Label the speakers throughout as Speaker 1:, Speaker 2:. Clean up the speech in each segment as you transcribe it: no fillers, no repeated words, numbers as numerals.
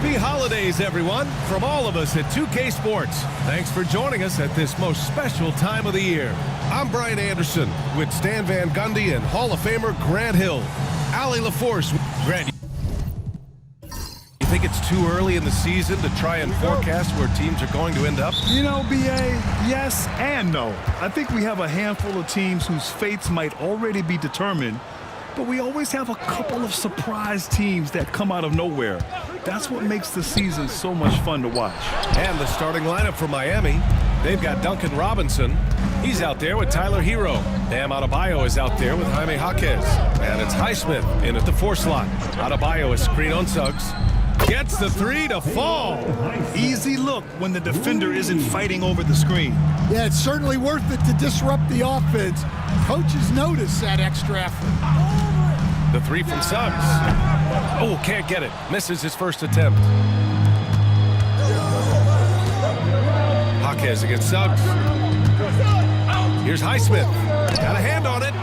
Speaker 1: Happy holidays, everyone, from all of us at 2K Sports. Thanks for joining us at this most special time of the year. I'm Brian Anderson with Stan Van Gundy and Hall of Famer Grant Hill. Allie LaForce. Grant, you think it's too early in the season to try and forecast where teams are going to end up?
Speaker 2: You know, B.A., yes and no. I think we have a handful of teams whose fates might already be determined, but we always have a couple of surprise teams that come out of nowhere. That's what makes the season so much fun to watch.
Speaker 1: And the starting lineup for Miami, they've got Duncan Robinson. He's out there with Tyler Hero. Bam Adebayo is out there with Jaime Jaquez. And it's Highsmith in at the 4 slot. Adebayo is screen on Suggs. Gets the 3 to fall.
Speaker 2: Easy look when the defender isn't fighting over the screen.
Speaker 3: Yeah, it's certainly worth it to disrupt the offense. Coaches notice that extra effort.
Speaker 1: The 3 from Suggs. Oh, can't get it. Misses his first attempt. Jaquez against Suggs. Here's Highsmith. Got a hand on it.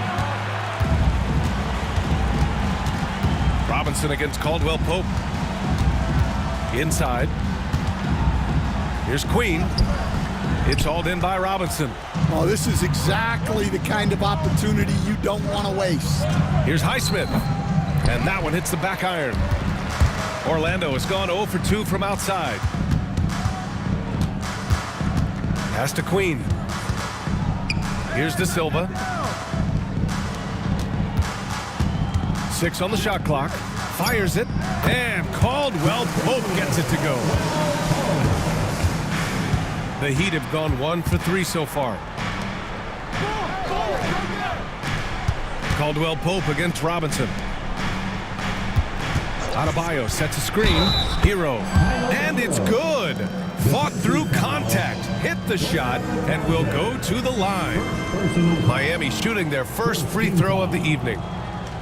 Speaker 1: Robinson against Caldwell Pope. Inside. Here's Queen. It's hauled in by Robinson.
Speaker 3: Oh, this is exactly the kind of opportunity you don't want to waste.
Speaker 1: Here's Highsmith. And that one hits the back iron. Orlando has gone 0 for 2 from outside. Pass to Queen. Here's De Silva. 6 on the shot clock. Fires it. And Caldwell Pope gets it to go. The Heat have gone 1 for 3 so far. Caldwell Pope against Robinson. Adebayo sets a screen. Hero. And it's good. Fought through contact. Hit the shot and will go to the line. Miami shooting their first free throw of the evening.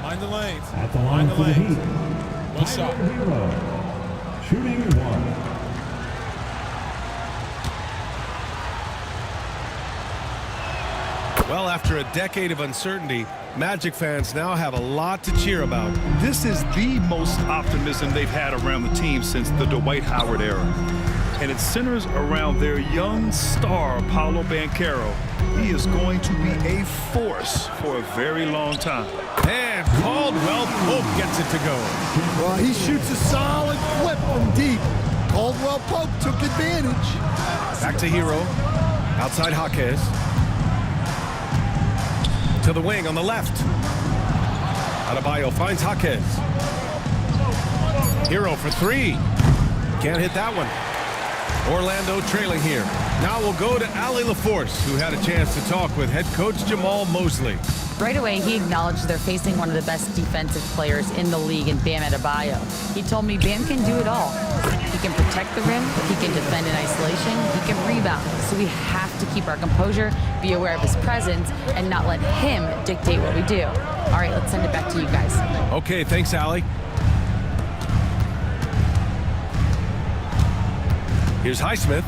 Speaker 4: Mind the lanes.
Speaker 5: At the line for the Heat.
Speaker 4: One shot.
Speaker 5: Hero. Shooting 1.
Speaker 1: Well, after a decade of uncertainty, Magic fans now have a lot to cheer about.
Speaker 2: This is the most optimism they've had around the team since the Dwight Howard era. And it centers around their young star, Paolo Banchero. He is going to be a force for a very long time.
Speaker 1: And Caldwell Pope gets it to go.
Speaker 3: Well, he shoots a solid flip from deep. Caldwell Pope took advantage.
Speaker 1: Back to Hero. Outside Jaquez. To the wing on the left. Adebayo finds Jaquez. Hero for 3. Can't hit that one. Orlando trailing here. Now we'll go to Allie LaForce, who had a chance to talk with head coach Jamal Mosley.
Speaker 6: Right away, he acknowledged they're facing one of the best defensive players in the league in Bam Adebayo. He told me Bam can do it all. He can protect the rim, he can defend in isolation, he can rebound. So we have to keep our composure, be aware of his presence, and not let him dictate what we do. All right, let's send it back to you guys.
Speaker 1: Okay, thanks, Allie. Here's Highsmith.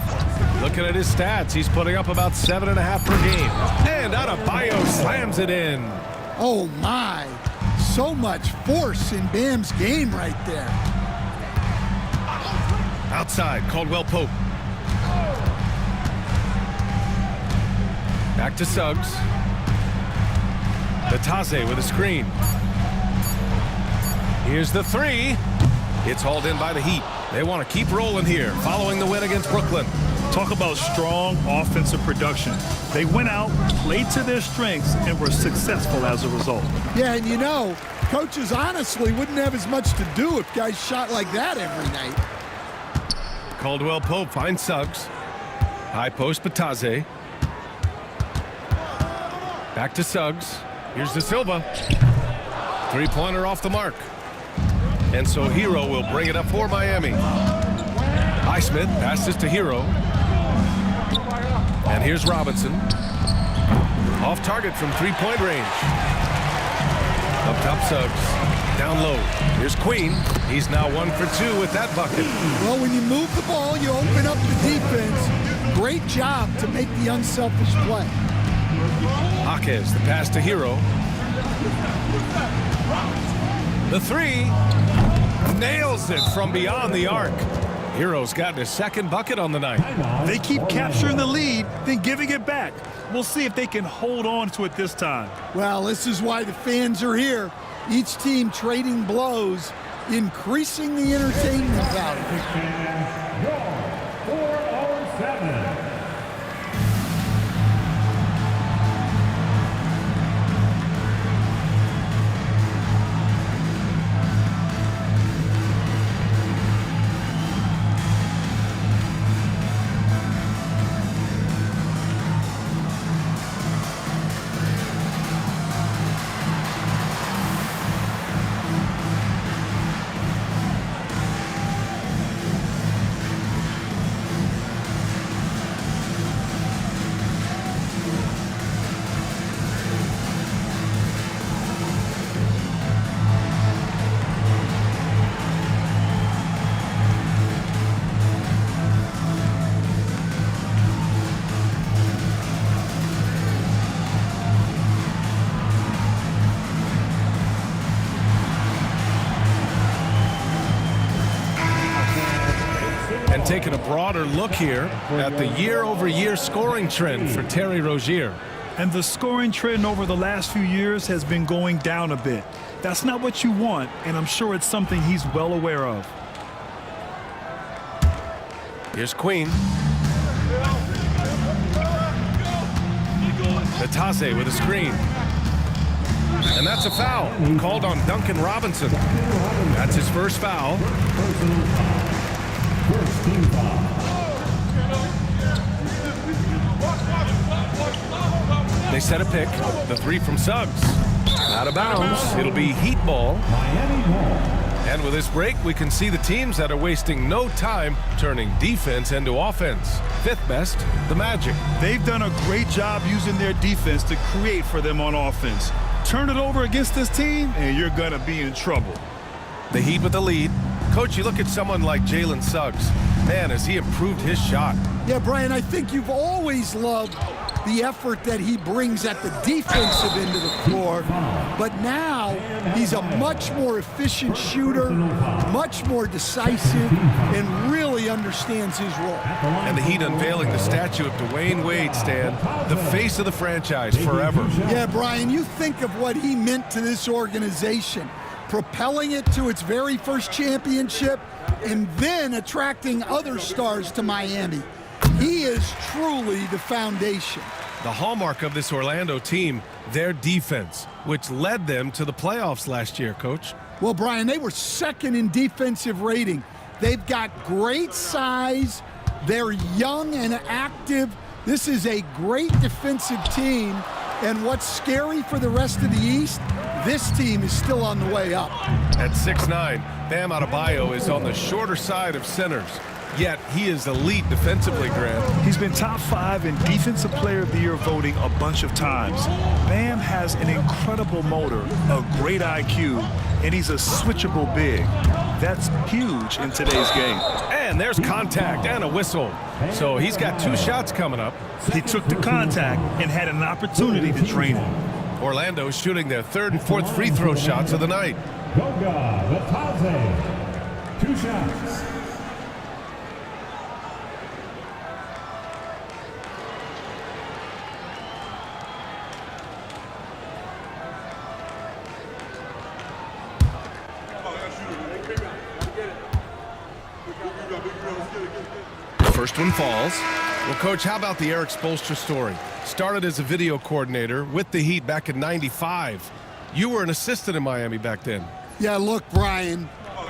Speaker 1: Looking at his stats, he's putting up about 7.5 per game. And Adebayo slams it in.
Speaker 3: Oh, my. So much force in Bam's game right there.
Speaker 1: Outside, Caldwell Pope. Back to Suggs. Batase with a screen. Here's the 3. It's hauled in by the Heat. They want to keep rolling here, following the win against Brooklyn.
Speaker 2: Talk about strong offensive production. They went out, played to their strengths, and were successful as a result.
Speaker 3: Yeah, and you know, coaches honestly wouldn't have as much to do if guys shot like that every night.
Speaker 1: Caldwell Pope finds Suggs. High post Batase. Back to Suggs. Here's De Silva. 3-pointer off the mark. And so Hero will bring it up for Miami. Highsmith passes to Hero. And here's Robinson. Off target from 3-point range. Up top Suggs. Down low. Here's Queen. He's now 1 for 2 with that bucket.
Speaker 3: Well, when you move the ball, you open up the defense. Great job to make the unselfish play.
Speaker 1: Jaquez, the pass to Hero. The 3. Nails it from beyond the arc. Hero's gotten his second bucket on the night.
Speaker 2: They keep capturing the lead, then giving it back. We'll see if they can hold on to it this time.
Speaker 3: Well, this is why the fans are here. Each team trading blows, increasing the entertainment value.
Speaker 5: 407.
Speaker 1: And taking a broader look here at the year-over-year scoring trend for Terry Rozier.
Speaker 2: And the scoring trend over the last few years has been going down a bit. That's not what you want, and I'm sure it's something he's well aware of.
Speaker 1: Here's Queen. Natase with a screen. And that's a foul called on Duncan Robinson. That's his first foul.
Speaker 5: First team foul.
Speaker 1: They set a pick. The three from Suggs. Out of bounds. It'll be Heat ball.
Speaker 5: Miami ball.
Speaker 1: And with this break, we can see the teams that are wasting no time turning defense into offense. Fifth best, the Magic.
Speaker 2: They've done a great job using their defense to create for them on offense. Turn it over against this team, and you're going to be in trouble.
Speaker 1: The Heat with the lead. Coach, you look at someone like Jalen Suggs. Man, has he improved his shot.
Speaker 3: Yeah, Brian, I think you've always loved the effort that he brings at the defensive end of the floor. But now he's a much more efficient shooter, much more decisive, and really understands his role.
Speaker 1: And the Heat unveiling the statue of Dwayne Wade, Stan, the face of the franchise forever.
Speaker 3: Yeah, Brian, you think of what he meant to this organization, propelling it to its very first championship, and then attracting other stars to Miami. He is truly the foundation.
Speaker 1: The hallmark of this Orlando team, their defense, which led them to the playoffs last year, Coach.
Speaker 3: Well, Brian, they were second in defensive rating. They've got great size. They're young and active. This is a great defensive team. And what's scary for the rest of the East, this team is still on the way up.
Speaker 1: At 6'9", Bam Adebayo is on the shorter side of centers. Yet he is elite defensively, Grant.
Speaker 2: He's been top 5 in Defensive Player of the Year voting a bunch of times. Bam has an incredible motor, a great IQ, and he's a switchable big. That's huge in today's game.
Speaker 1: And there's contact and a whistle. So he's got 2 shots coming up.
Speaker 2: He took the contact and had an opportunity to drain it.
Speaker 1: Orlando shooting their 3rd and 4th free throw shots of the night.
Speaker 5: Goga Natase. 2 shots.
Speaker 1: First one falls. Well, Coach, how about the Eric Spoelstra story? Started as a video coordinator with the Heat back in '95. You were an assistant in Miami back then.
Speaker 3: Yeah, look, Brian,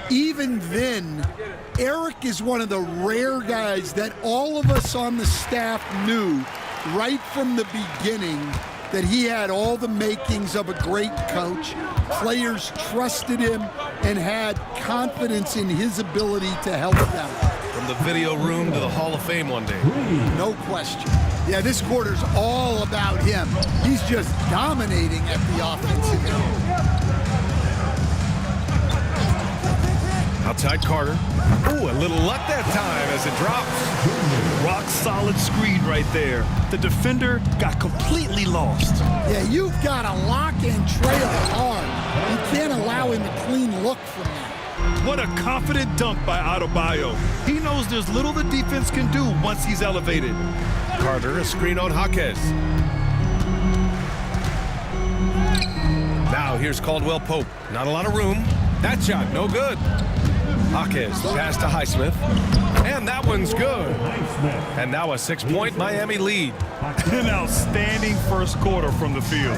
Speaker 3: even then, Eric is one of the rare guys that all of us on the staff knew right from the beginning that he had all the makings of a great coach. Players trusted him and had confidence in his ability to help them.
Speaker 1: From the video room to the Hall of Fame one day.
Speaker 3: No question. Yeah, this quarter's all about him. He's just dominating at the offensive end.
Speaker 1: Outside Carter. Ooh, a little luck that time as it drops.
Speaker 2: Rock solid screen right there. The defender got completely lost.
Speaker 3: Yeah, you've got to lock and trail hard. You can't allow him a clean look from that.
Speaker 2: What a confident dunk by Adebayo. He knows there's little the defense can do once he's elevated.
Speaker 1: Carter, a screen on Jaquez. Now here's Caldwell Pope. Not a lot of room. That shot, no good. Jaquez pass to Highsmith. And that one's good. And now a 6-point Miami lead.
Speaker 2: An outstanding first quarter from the field.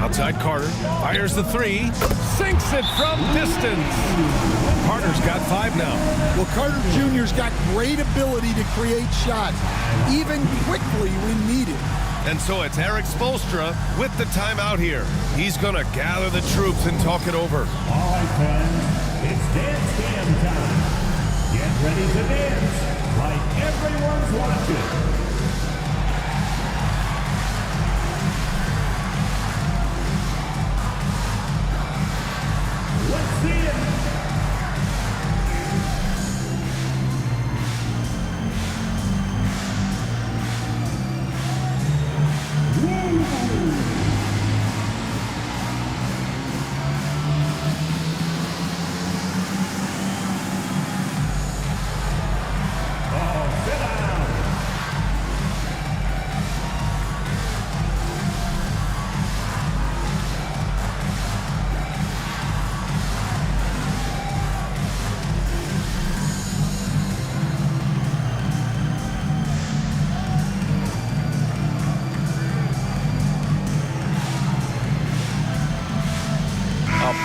Speaker 1: Outside Carter. Fires the three. Sinks it from distance. Carter's got 5 now.
Speaker 3: Well, Carter Jr.'s got great ability to create shots, even quickly when needed.
Speaker 1: And so it's Eric Spoelstra with the timeout here. He's going to gather the troops and talk it over.
Speaker 5: All right, fans, it's dance jam time. Get ready to dance like everyone's watching. Let's see it.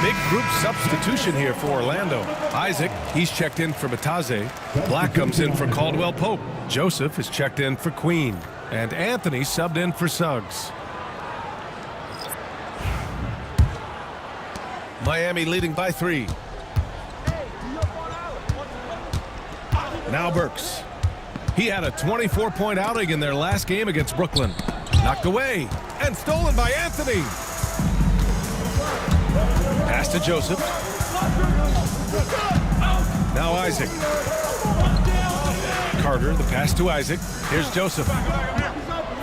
Speaker 1: Big group substitution here for Orlando. Isaac, he's checked in for Bataze. Black comes in for Caldwell Pope. Joseph is checked in for Queen. And Anthony subbed in for Suggs. Miami leading by 3. Now Burks. He had a 24-point outing in their last game against Brooklyn. Knocked away and stolen by Anthony. Pass to Joseph. Now Isaac. Carter, the pass to Isaac. Here's Joseph.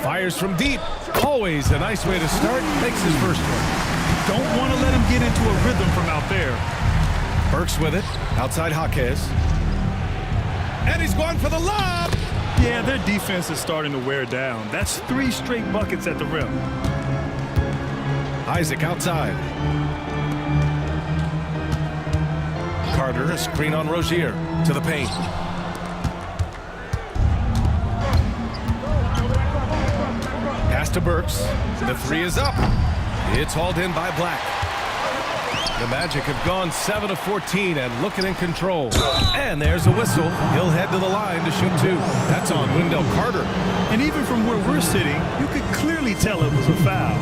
Speaker 1: Fires from deep. Always a nice way to start. Makes his first one.
Speaker 2: Don't want to let him get into a rhythm from out there.
Speaker 1: Burks with it. Outside Jaquez. And he's going for the lob.
Speaker 2: Yeah, their defense is starting to wear down. That's 3 straight buckets at the rim.
Speaker 1: Isaac outside. Carter, a screen on Rozier. To the paint. Pass to Burks. The 3 is up. It's hauled in by Black. The Magic have gone 7 of 14 and looking in control. And there's a whistle. He'll head to the line to shoot 2. That's on Wendell Carter.
Speaker 2: And even from where we're sitting, you could clearly tell it was a foul.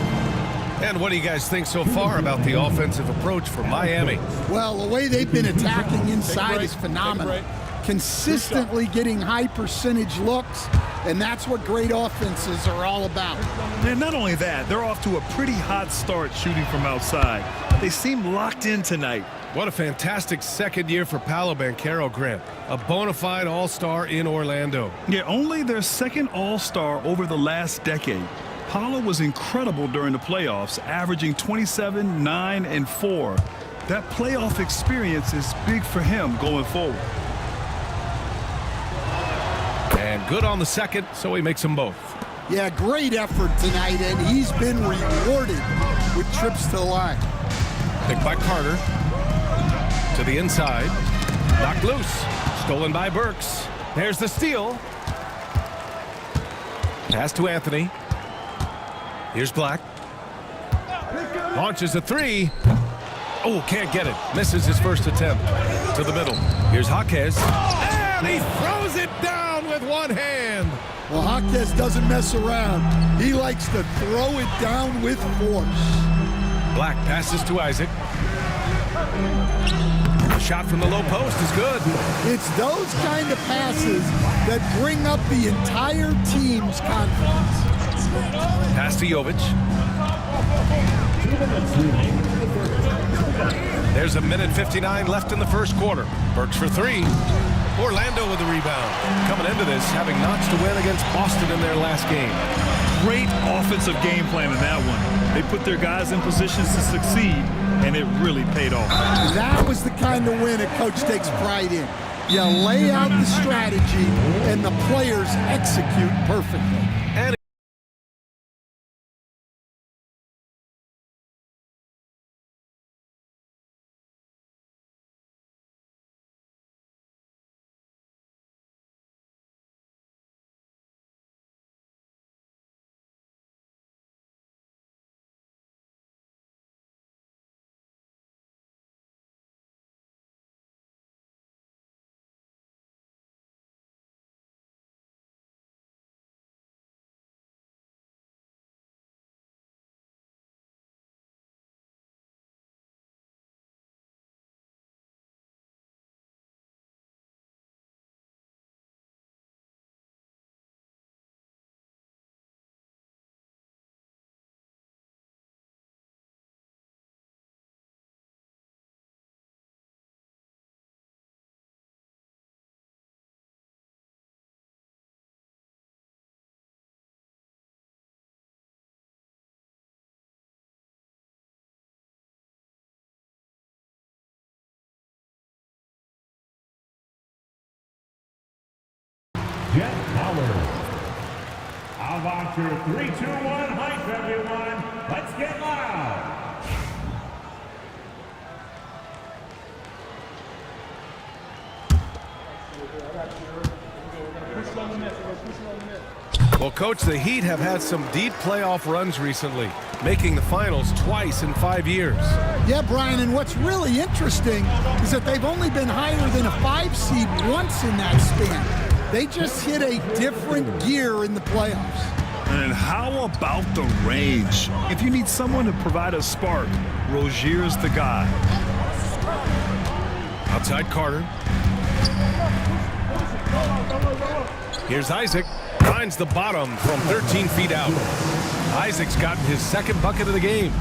Speaker 1: And what do you guys think so far about the offensive approach for Miami?
Speaker 3: Well, the way they've been attacking inside is phenomenal. Consistently getting high percentage looks, and that's what great offenses are all about.
Speaker 2: And not only that, they're off to a pretty hot start shooting from outside. They seem locked in tonight.
Speaker 1: What a fantastic second year for Paolo Banchero, Grant. A bona fide all-star in Orlando.
Speaker 2: Yeah, only their second all-star over the last decade. Paolo was incredible during the playoffs, averaging 27, 9, and 4. That playoff experience is big for him going forward.
Speaker 1: And good on the second, so he makes them both.
Speaker 3: Yeah, great effort tonight, and he's been rewarded with trips to the line.
Speaker 1: Picked by Carter. To the inside. Knocked loose. Stolen by Burks. There's the steal. Pass to Anthony. Here's Black. Launches a 3. Oh, can't get it. Misses his first attempt. To the middle. Here's Jaquez. And he throws it down with one hand.
Speaker 3: Well, Jaquez doesn't mess around. He likes to throw it down with force.
Speaker 1: Black passes to Isaac. A shot from the low post is good.
Speaker 3: It's those kind of passes that bring up the entire team's confidence.
Speaker 1: Pass to Jovic. There's a minute 59 left in the first quarter. Burks for 3. Orlando with the rebound. Coming into this, having notched a win against Boston in their last game.
Speaker 2: Great offensive game plan in that one. They put their guys in positions to succeed, and it really paid off.
Speaker 3: That was the kind of win a coach takes pride in. You lay out the strategy, and the players execute perfectly.
Speaker 1: And
Speaker 5: Jet Howard. How about your 3, 2, 1 hype, everyone? Let's get loud.
Speaker 1: well, Coach, the Heat have had some deep playoff runs recently, making the finals twice in 5 years.
Speaker 3: Yeah, Brian, and what's really interesting is that they've only been higher than a 5 seed once in that span. They just hit a different gear in the playoffs.
Speaker 2: And how about the range? If you need someone to provide a spark, Rozier's the guy.
Speaker 1: Outside Carter. Here's Isaac. Finds the bottom from 13 feet out. Isaac's gotten his second bucket of the game.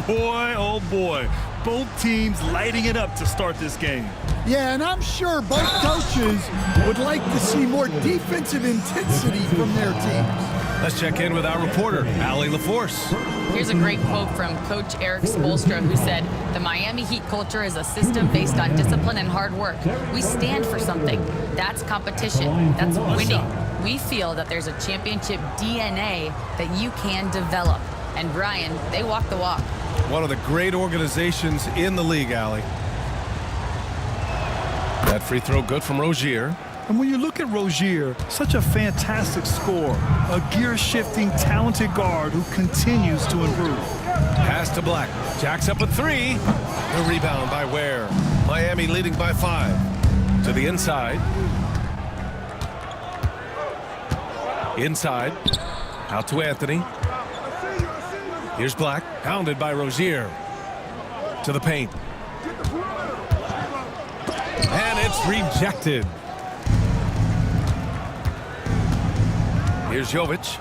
Speaker 2: Boy, oh boy. Both teams lighting it up to start this game.
Speaker 3: Yeah, and I'm sure both coaches would like to see more defensive intensity from their teams.
Speaker 1: Let's check in with our reporter, Allie LaForce.
Speaker 6: Here's a great quote from Coach Eric Spoelstra, who said, "The Miami Heat culture is a system based on discipline and hard work. We stand for something. That's competition. That's winning. We feel that there's a championship DNA that you can develop." And Brian, they walk the walk.
Speaker 1: One of the great organizations in the league, Allie. That free throw good from Rozier.
Speaker 2: And when you look at Rozier, such a fantastic scorer, a gear-shifting, talented guard who continues to improve.
Speaker 1: Pass to Black. Jacks up a three. The rebound by Ware. Miami leading by 5. To the inside. Inside. Out to Anthony. Here's Black. Pounded by Rozier. To the paint. And it's rejected. Here's Jovic.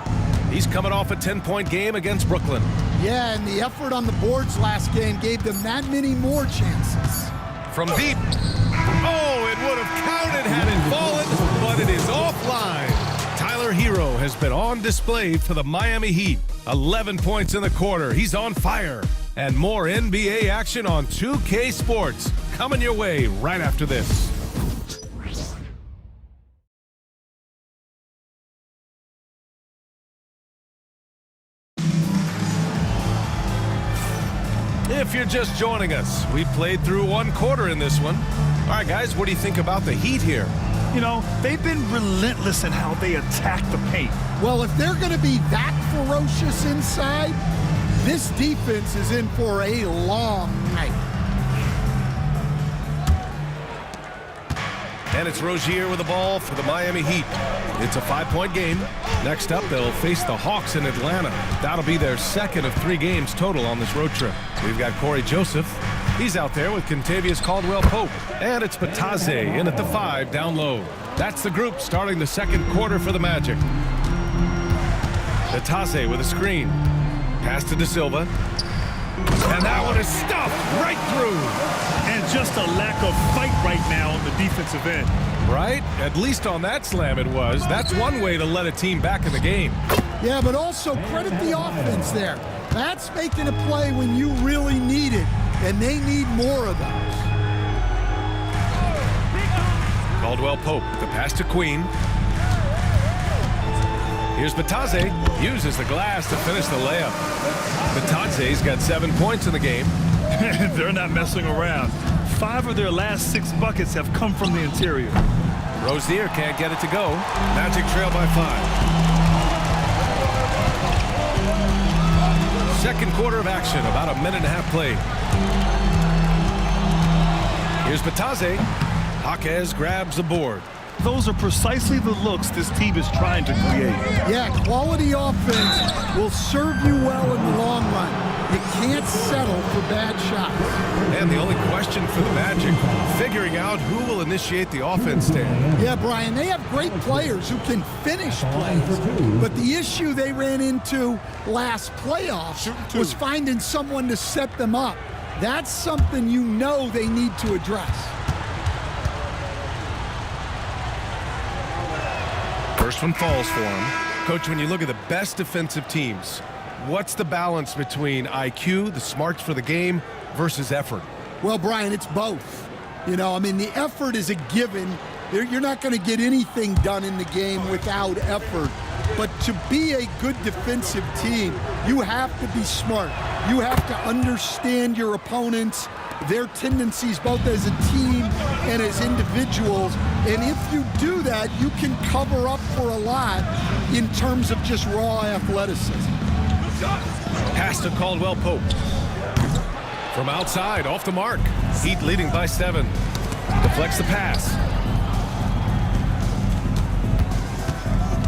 Speaker 1: He's coming off a 10-point game against Brooklyn.
Speaker 3: Yeah, and the effort on the boards last game gave them that many more chances.
Speaker 1: From deep. Oh, it would have counted had it fallen, but it is offline. Tyler Hero has been on display for the Miami Heat. 11 points in the quarter. He's on fire. And more NBA action on 2K Sports coming your way right after this. If you're just joining us, we played through 1 quarter in this one. All right, guys, what do you think about the Heat here?
Speaker 2: You know, they've been relentless in how they attack the paint.
Speaker 3: Well, if they're going to be that ferocious inside, this defense is in for a long night.
Speaker 1: And it's Rozier with the ball for the Miami Heat. It's a 5-point game. Next up, they'll face the Hawks in Atlanta. That'll be their second of 3 games total on this road trip. We've got Corey Joseph. He's out there with Contavious Caldwell-Pope. And it's Bataze in at the 5 down low. That's the group starting the second quarter for the Magic. Bataze with a screen. Pass to De Silva. And that one is stuffed right through.
Speaker 2: And just a lack of fight right now on the defensive end.
Speaker 1: Right? At least on that slam it was. That's one way to let a team back in the game.
Speaker 3: Yeah, but also credit the offense there. That's making a play when you really need it, and they need more of those.
Speaker 1: Caldwell Pope, the pass to Queen. Here's Batadze, uses the glass to finish the layup. Batadze's got 7 points in the game.
Speaker 2: They're not messing around. 5 of their last 6 buckets have come from the interior.
Speaker 1: Rozier can't get it to go. Magic trail by 5. Second quarter of action, about a minute and a half played. Here's Batadze. Jaquez grabs the board.
Speaker 2: Those are precisely the looks this team is trying to create.
Speaker 3: Yeah, quality offense will serve you well in the long run. You can't settle for bad shots.
Speaker 1: And the only question for the Magic, figuring out who will initiate the offense, Dan.
Speaker 3: Yeah, Brian, they have great players who can finish plays, but the issue they ran into last playoffs was finding someone to set them up. That's something you know they need to address.
Speaker 1: First one falls for him. Coach, when you look at the best defensive teams, what's the balance between IQ, the smarts for the game, versus effort?
Speaker 3: Well, Brian, it's both. You know, I mean, the effort is a given. You're not going to get anything done in the game without effort. But to be a good defensive team, you have to be smart. You have to understand your opponents, their tendencies, both as a team and as individuals. And if you do that, you can cover up for a lot in terms of just raw athleticism.
Speaker 1: Pass to Caldwell Pope. From outside, off the mark. Heat leading by 7. Deflects the pass.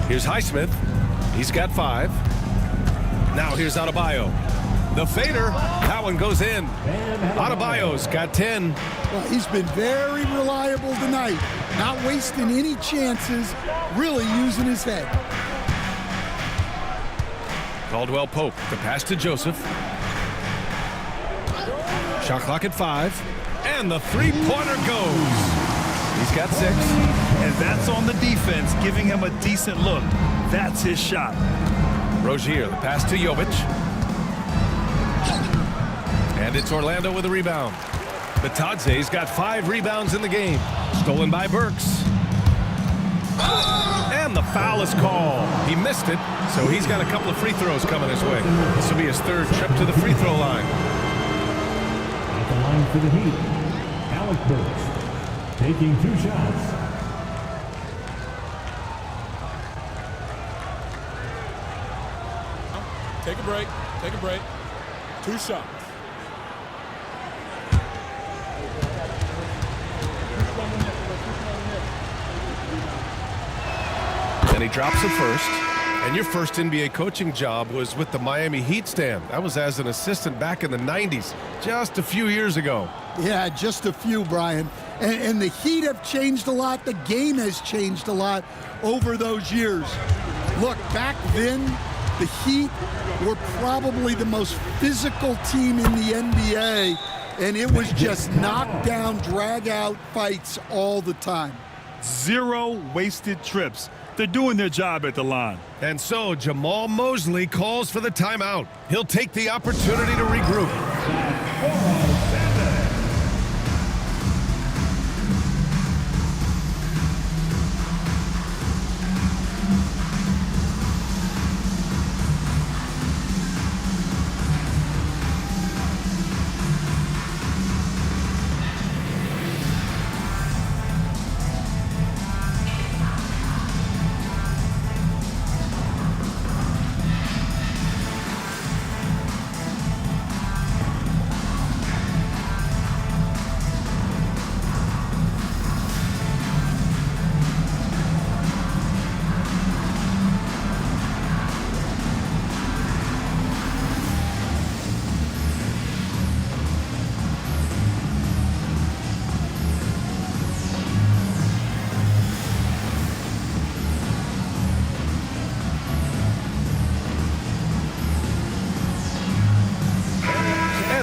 Speaker 1: Here's Highsmith. He's got 5. Now here's Adebayo. The fader, that one goes in. Adebayo's got 10.
Speaker 3: Well, he's been very reliable tonight. Not wasting any chances, really using his head.
Speaker 1: Caldwell Pope, the pass to Joseph. Shot clock at 5. And the three-pointer goes. He's got 6.
Speaker 2: And that's on the defense, giving him a decent look. That's his shot.
Speaker 1: Rozier, the pass to Jovic. And it's Orlando with a rebound. Batadze's got 5 rebounds in the game. Stolen by Burks. And the foul is called. He missed it, so he's got a couple of free throws coming his way. This will be his 3rd trip to the free throw line.
Speaker 5: At the line for the Heat, Alec Burks, taking 2 shots.
Speaker 4: Take a break. Take a break. 2 shots.
Speaker 1: And he drops it first. And your first NBA coaching job was with the Miami Heat, Stan. That was as an assistant back in the 90s, just a few years ago.
Speaker 3: Yeah, just a few, Brian. And the Heat have changed a lot. The game has changed a lot over those years. Look, back then, the Heat were probably the most physical team in the NBA, and it was just knockdown, drag-out fights all the time.
Speaker 2: 0 wasted trips. They're doing their job at the line.
Speaker 1: And so Jamal Mosley calls for the timeout. He'll take the opportunity to regroup.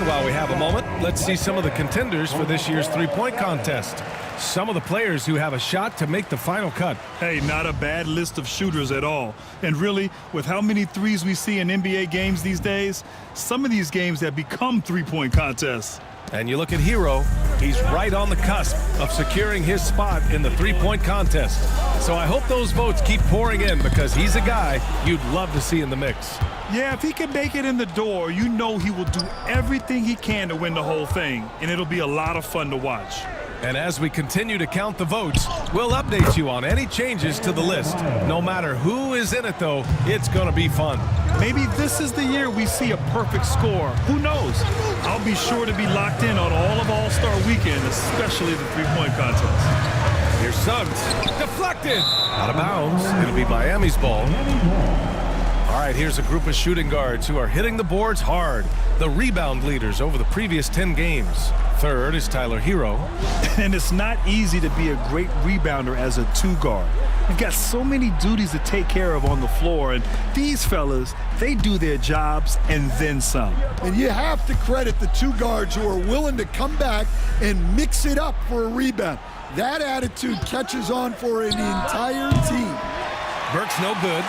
Speaker 1: While we have a moment, let's see some of the contenders for this year's three-point contest. some of the players who have a shot to make the final cut.
Speaker 2: Hey, not a bad list of shooters at all. And really, with how many threes we see in NBA games these days, some of these games have become three-point contests.
Speaker 1: And you look at Hero, he's right on the cusp of securing his spot in the three-point contest. So I hope those votes keep pouring in because he's a guy you'd love to see in the mix.
Speaker 2: Yeah, if he can make it in the door, you know he will do everything he can to win the whole thing, and it'll be a lot of fun to watch.
Speaker 1: And as we continue to count the votes, we'll update you on any changes to the list. No matter who is in it, though, it's going to be fun.
Speaker 2: Maybe this is the year we see a perfect score. Who knows? I'll be sure to be locked in on all of All-Star Weekend, especially the three-point contest.
Speaker 1: Here's Suggs. Deflected. Out of bounds. It'll be Miami's ball. All right, here's a group of shooting guards who are hitting the boards hard. The rebound leaders over the previous 10 games. Third is Tyler Hero.
Speaker 2: And it's not easy to be a great rebounder as a two-guard. You've got so many duties to take care of on the floor, and these fellas, they do their jobs and then some.
Speaker 3: And you have to credit the two guards who are willing to come back and mix it up for a rebound. That attitude catches on for an entire team.
Speaker 1: Burke's no good.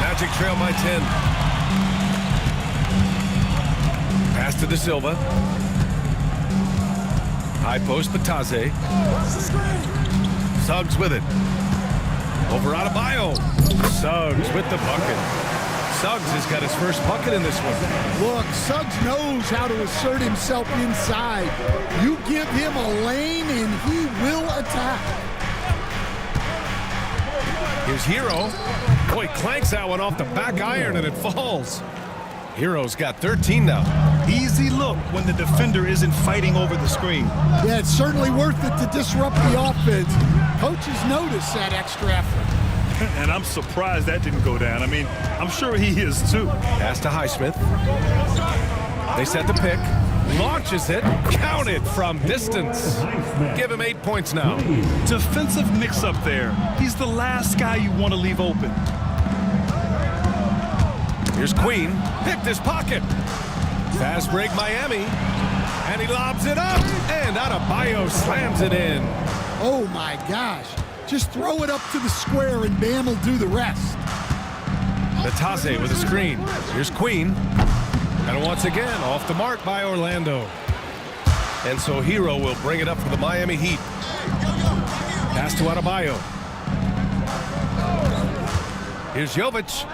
Speaker 1: Magic trail by 10. Pass to De Silva. High post, Batase. Suggs with it. Over Adebayo. Suggs with the bucket. Suggs has got his first bucket in this one.
Speaker 3: Look, Suggs knows how to assert himself inside. You give him a lane and he will attack.
Speaker 1: Here's Hero. Boy, clanks that one off the back iron and it falls. Hero's got 13 now.
Speaker 2: Easy look when the defender isn't fighting over the screen.
Speaker 3: Yeah, it's certainly worth it to disrupt the offense. Coaches notice that extra effort.
Speaker 2: And I'm surprised that didn't go down. I mean, I'm sure he is too.
Speaker 1: Pass to Highsmith. They set the pick. Launches it. Counted from distance. Give him 8 points now.
Speaker 2: Defensive mix-up there. He's the last guy you want to leave open.
Speaker 1: Here's Queen. Picked his pocket. Fast break Miami. And he lobs it up. And Adebayo slams it in.
Speaker 3: Oh, my gosh. Just throw it up to the square and Bam will do the rest.
Speaker 1: Batase with a screen. Here's Queen. And once again, off the mark by Orlando. And so Hero will bring it up for the Miami Heat. Pass to Adebayo. Here's Jovic.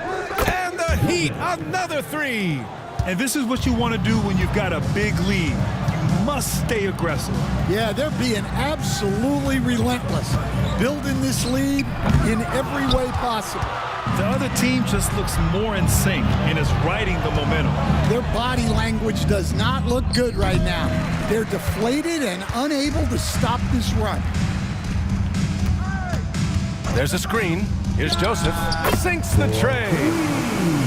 Speaker 1: And the Heat, another three.
Speaker 2: And this is what you want to do when you've got a big lead. You must stay aggressive.
Speaker 3: Yeah, they're being absolutely relentless. Building this lead in every way possible.
Speaker 2: The other team just looks more in sync and is riding the momentum.
Speaker 3: Their body language does not look good right now. They're deflated and unable to stop this run.
Speaker 1: There's a screen. Here's Joseph. Sinks the tray.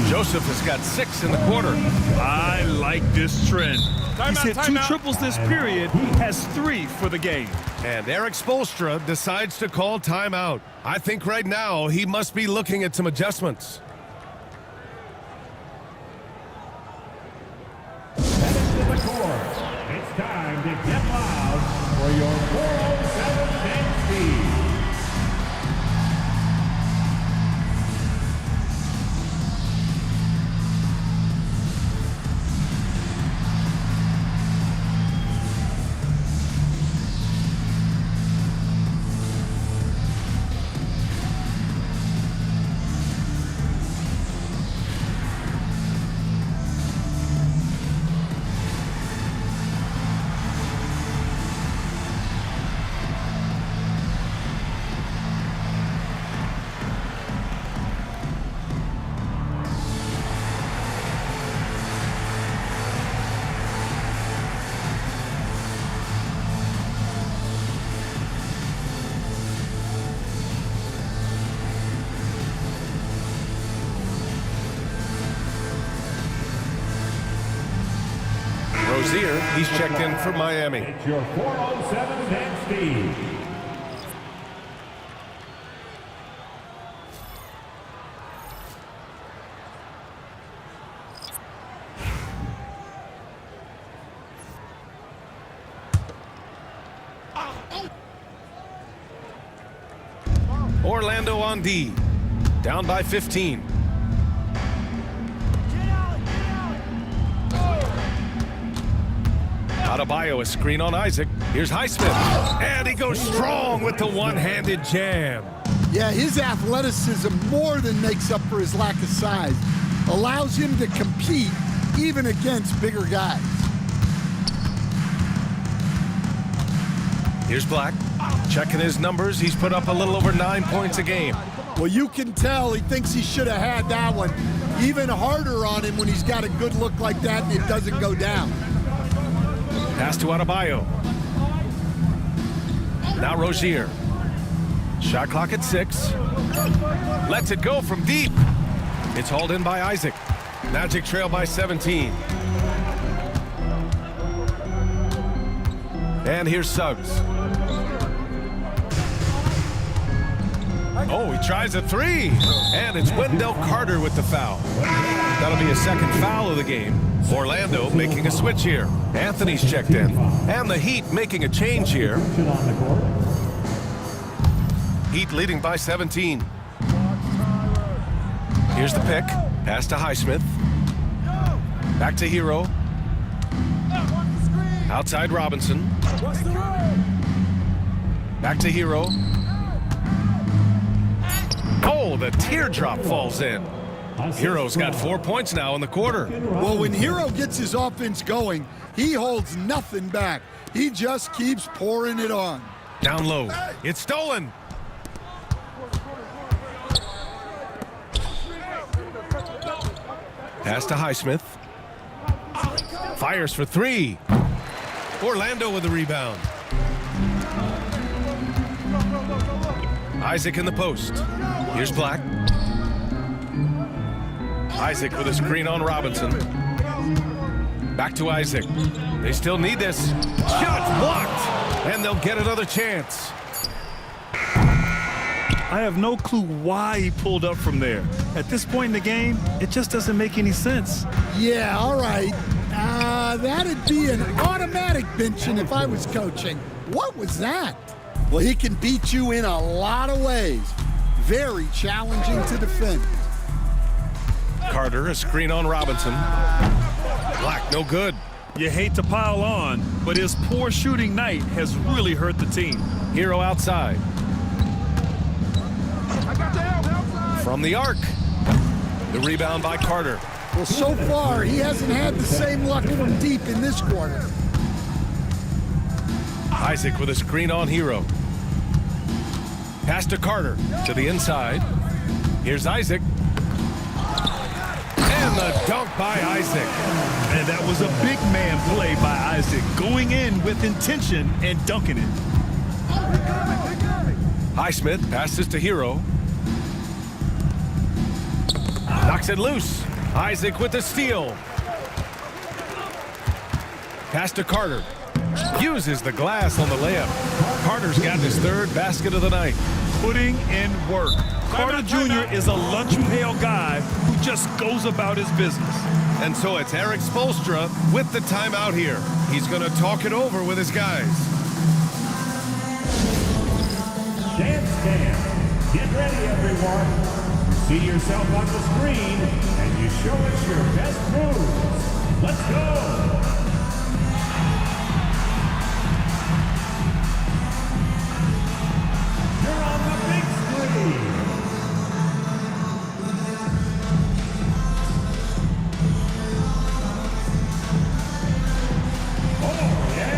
Speaker 1: Joseph has got 6 in the quarter.
Speaker 2: I like this trend. He's hit 2 triples this period, has 3 for the game.
Speaker 1: And Eric Spoelstra decides to call timeout. I think right now he must be looking at some adjustments.
Speaker 5: Headed to the court. It's time to get loud for your 407 dance speed.
Speaker 1: Rozier, he's checked in for Miami.
Speaker 5: It's your 407 dance speed.
Speaker 1: Orlando on D. Down by 15. Adebayo, a screen on Isaac. Here's Highsmith. And he goes strong with the one-handed jam.
Speaker 3: Yeah, his athleticism more than makes up for his lack of size. Allows him to compete even against bigger guys.
Speaker 1: Here's Black. Checking his numbers. He's put up a little over 9 points a game.
Speaker 3: Well, you can tell he thinks he should have had that one. Even harder on him when he's got a good look like that and it doesn't go down.
Speaker 1: Pass to Adebayo. Now Rozier. Shot clock at 6. Lets it go from deep. It's hauled in by Isaac. Magic trail by 17. And here's Suggs. Oh, he tries a 3. And it's Wendell Carter with the foul. That'll be a second foul of the game. Orlando making a switch here. Anthony's checked in. And the Heat making a change here. Heat leading by 17. Here's the pick. Pass to Highsmith. Back to Hero. Outside Robinson. Back to Hero. Oh, the teardrop falls in. Hero's got 4 points now in the quarter.
Speaker 3: Well, when Hero gets his offense going, he holds nothing back. He just keeps pouring it on.
Speaker 1: Down low. It's stolen. Pass to Highsmith. Fires for 3. Orlando with the rebound. Isaac in the post. Here's Black. Isaac with a screen on Robinson. Back to Isaac. They still need this. Shot blocked. And they'll get another chance.
Speaker 2: I have no clue why he pulled up from there. At this point in the game, it just doesn't make any sense.
Speaker 3: Yeah, all right. That'd be an automatic benching if I was coaching. What was that? Well, he can beat you in a lot of ways. Very challenging to defend.
Speaker 1: Carter, a screen on Robinson. Black, no good.
Speaker 2: You hate to pile on, but his poor shooting night has really hurt the team.
Speaker 1: Hero outside. From the arc. The rebound by Carter.
Speaker 3: Well, so far, he hasn't had the same luck from deep in this quarter.
Speaker 1: Isaac with a screen on Hero. Pass to Carter to the inside. Here's Isaac. And the dunk by Isaac.
Speaker 2: And that was a big man play by Isaac, going in with intention and dunking it.
Speaker 1: Highsmith passes to Hero. Knocks it loose. Isaac with the steal. Pass to Carter. Uses the glass on the layup. Carter's got his third basket of the night.
Speaker 2: Putting in work. Carter Jr. is a lunch pail guy who just goes about his business.
Speaker 1: And so it's Eric Spoelstra with the timeout here. He's going to talk it over with his guys.
Speaker 5: Stand. Get ready, everyone. You see yourself on the screen, and you show us your best moves. Let's go. You're on the big screen. Oh, yeah.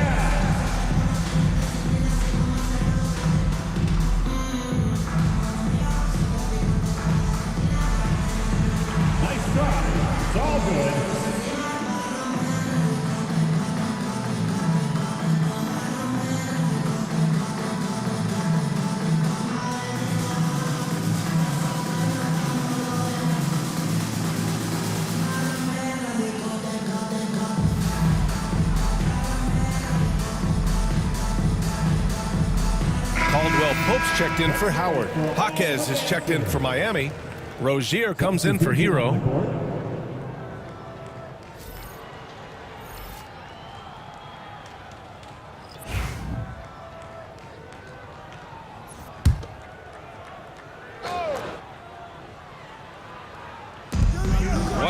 Speaker 5: Nice try. It's all good.
Speaker 1: Caldwell Pope's checked in for Howard. Jaquez is checked in for Miami. Rozier comes in for Hero.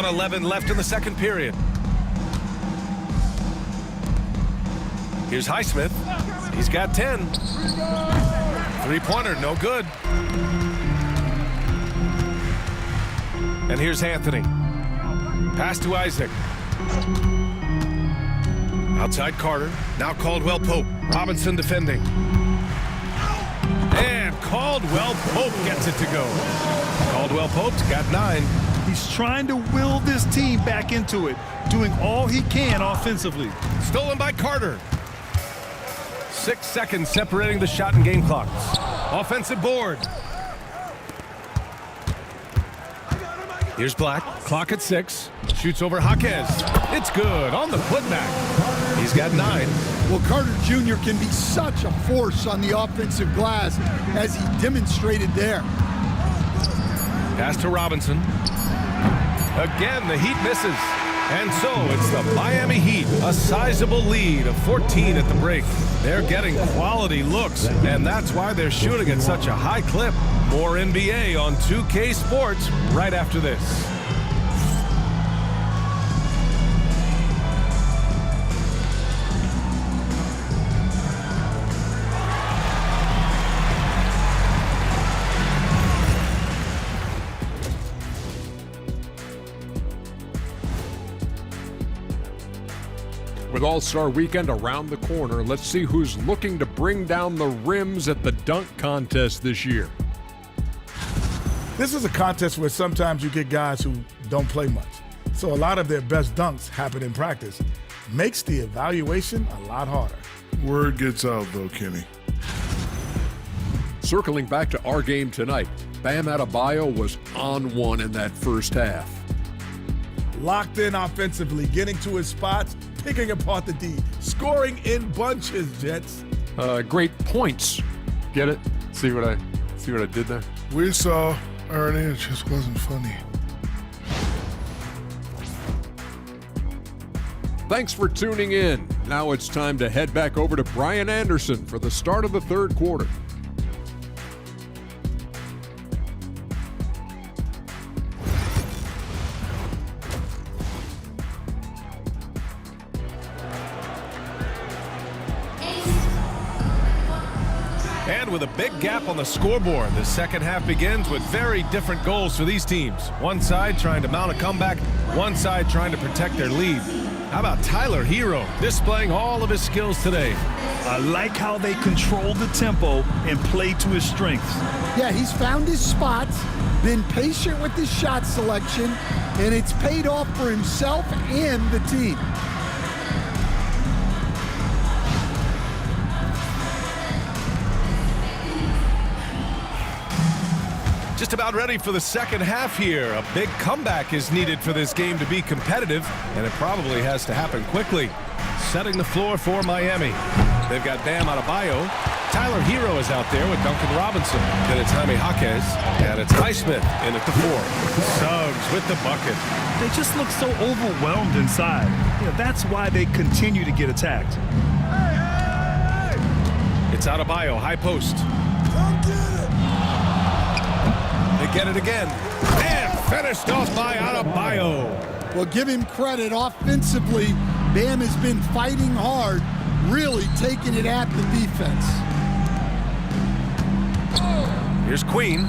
Speaker 1: 1:11 left in the second period. Here's Highsmith. He's got 10. Three-pointer, no good. And here's Anthony. Pass to Isaac. Outside Carter. Now Caldwell Pope. Robinson defending. And Caldwell Pope gets it to go. Caldwell Pope's got 9.
Speaker 2: He's trying to will this team back into it, doing all he can offensively.
Speaker 1: Stolen by Carter. 6 seconds separating the shot and game clocks. Offensive board. Here's Black. Clock at 6. Shoots over Jaquez. It's good on the putback. He's got 9.
Speaker 3: Well, Carter Jr. can be such a force on the offensive glass as he demonstrated there.
Speaker 1: Pass to Robinson. Again, the Heat misses. And so it's the Miami Heat, a sizable lead of 14 at the break. They're getting quality looks, and that's why they're shooting at such a high clip. More NBA on 2K Sports right after this.
Speaker 4: With All-Star Weekend around the corner, let's see who's looking to bring down the rims at the dunk contest this year.
Speaker 7: This is a contest where sometimes you get guys who don't play much. So a lot of their best dunks happen in practice. Makes the evaluation a lot harder.
Speaker 8: Word gets out, though, Kenny.
Speaker 4: Circling back to our game tonight, Bam Adebayo was on one in that first half.
Speaker 7: Locked in offensively, getting to his spots, picking apart the D, scoring in bunches, Jets.
Speaker 4: Great points. Get it? See what I did there?
Speaker 8: We saw Ernie, it just wasn't funny.
Speaker 4: Thanks for tuning in. Now it's time to head back over to Brian Anderson for the start of the third quarter.
Speaker 1: And with a big gap on the scoreboard, the second half begins with very different goals for these teams. One side trying to mount a comeback, one side trying to protect their lead. How about Tyler Hero displaying all of his skills today?
Speaker 2: I like how they control the tempo and play to his strengths.
Speaker 3: Yeah, he's found his spots, been patient with his shot selection, and it's paid off for himself and the team.
Speaker 1: Just about ready for the second half here. A big comeback is needed for this game to be competitive, and it probably has to happen quickly. Setting the floor for Miami. They've got Bam Adebayo. Tyler Hero is out there with Duncan Robinson. Then it's Jaime Jaquez, and it's Highsmith in at the 4. Suggs with the bucket.
Speaker 2: They just look so overwhelmed inside. That's why they continue to get attacked.
Speaker 1: It's Adebayo, high post. They get it again. And finished off by Adebayo.
Speaker 3: Well, give him credit. Offensively, Bam has been fighting hard, really taking it at the defense.
Speaker 1: Here's Queen.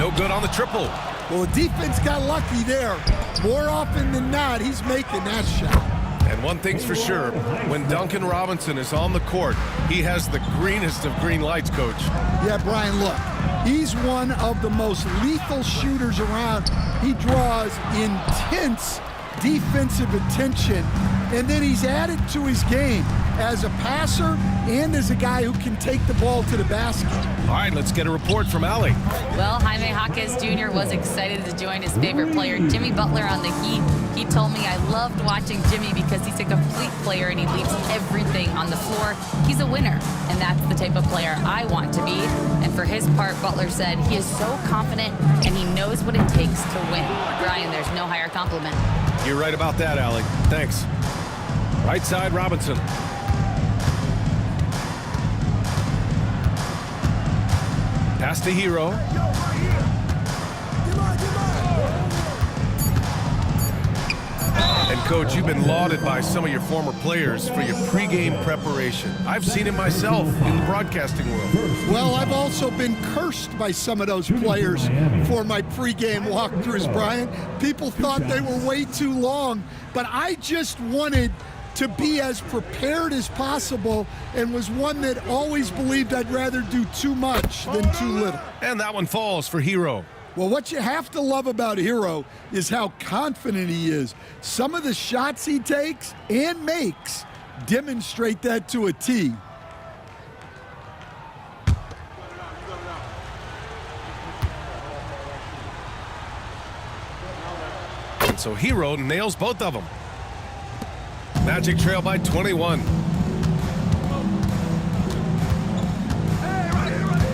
Speaker 1: No good on the triple.
Speaker 3: Well, the defense got lucky there. More often than not, he's making that shot.
Speaker 1: And one thing's for sure, when Duncan Robinson is on the court, he has the greenest of green lights, Coach.
Speaker 3: Yeah, Brian, look. He's one of the most lethal shooters around. He draws intense defensive attention, and then he's added to his game as a passer and as a guy who can take the ball to the basket.
Speaker 1: All right, let's get a report from Allie.
Speaker 6: Well, Jaime Jaquez Jr. was excited to join his favorite player, Jimmy Butler, on the Heat. He told me, I loved watching Jimmy because he's a complete player and he leaves everything on the floor. He's a winner, and that's the type of player I want to be. And for his part, Butler said he is so confident and he knows what it takes to win. Brian, there's no higher compliment.
Speaker 1: You're right about that, Allie. Thanks. Right side, Robinson. Pass to Hero. And Coach, you've been lauded by some of your former players for your pregame preparation. I've seen it myself in the broadcasting world.
Speaker 3: Well, I've also been cursed by some of those players for my pregame walkthroughs, Brian. People thought they were way too long, but I just wanted to be as prepared as possible and was one that always believed I'd rather do too much than too little.
Speaker 1: And that one falls for Hero.
Speaker 3: Well, what you have to love about Hero is how confident he is. Some of the shots he takes and makes demonstrate that to a T.
Speaker 1: And so Hero nails both of them. Magic trail by 21.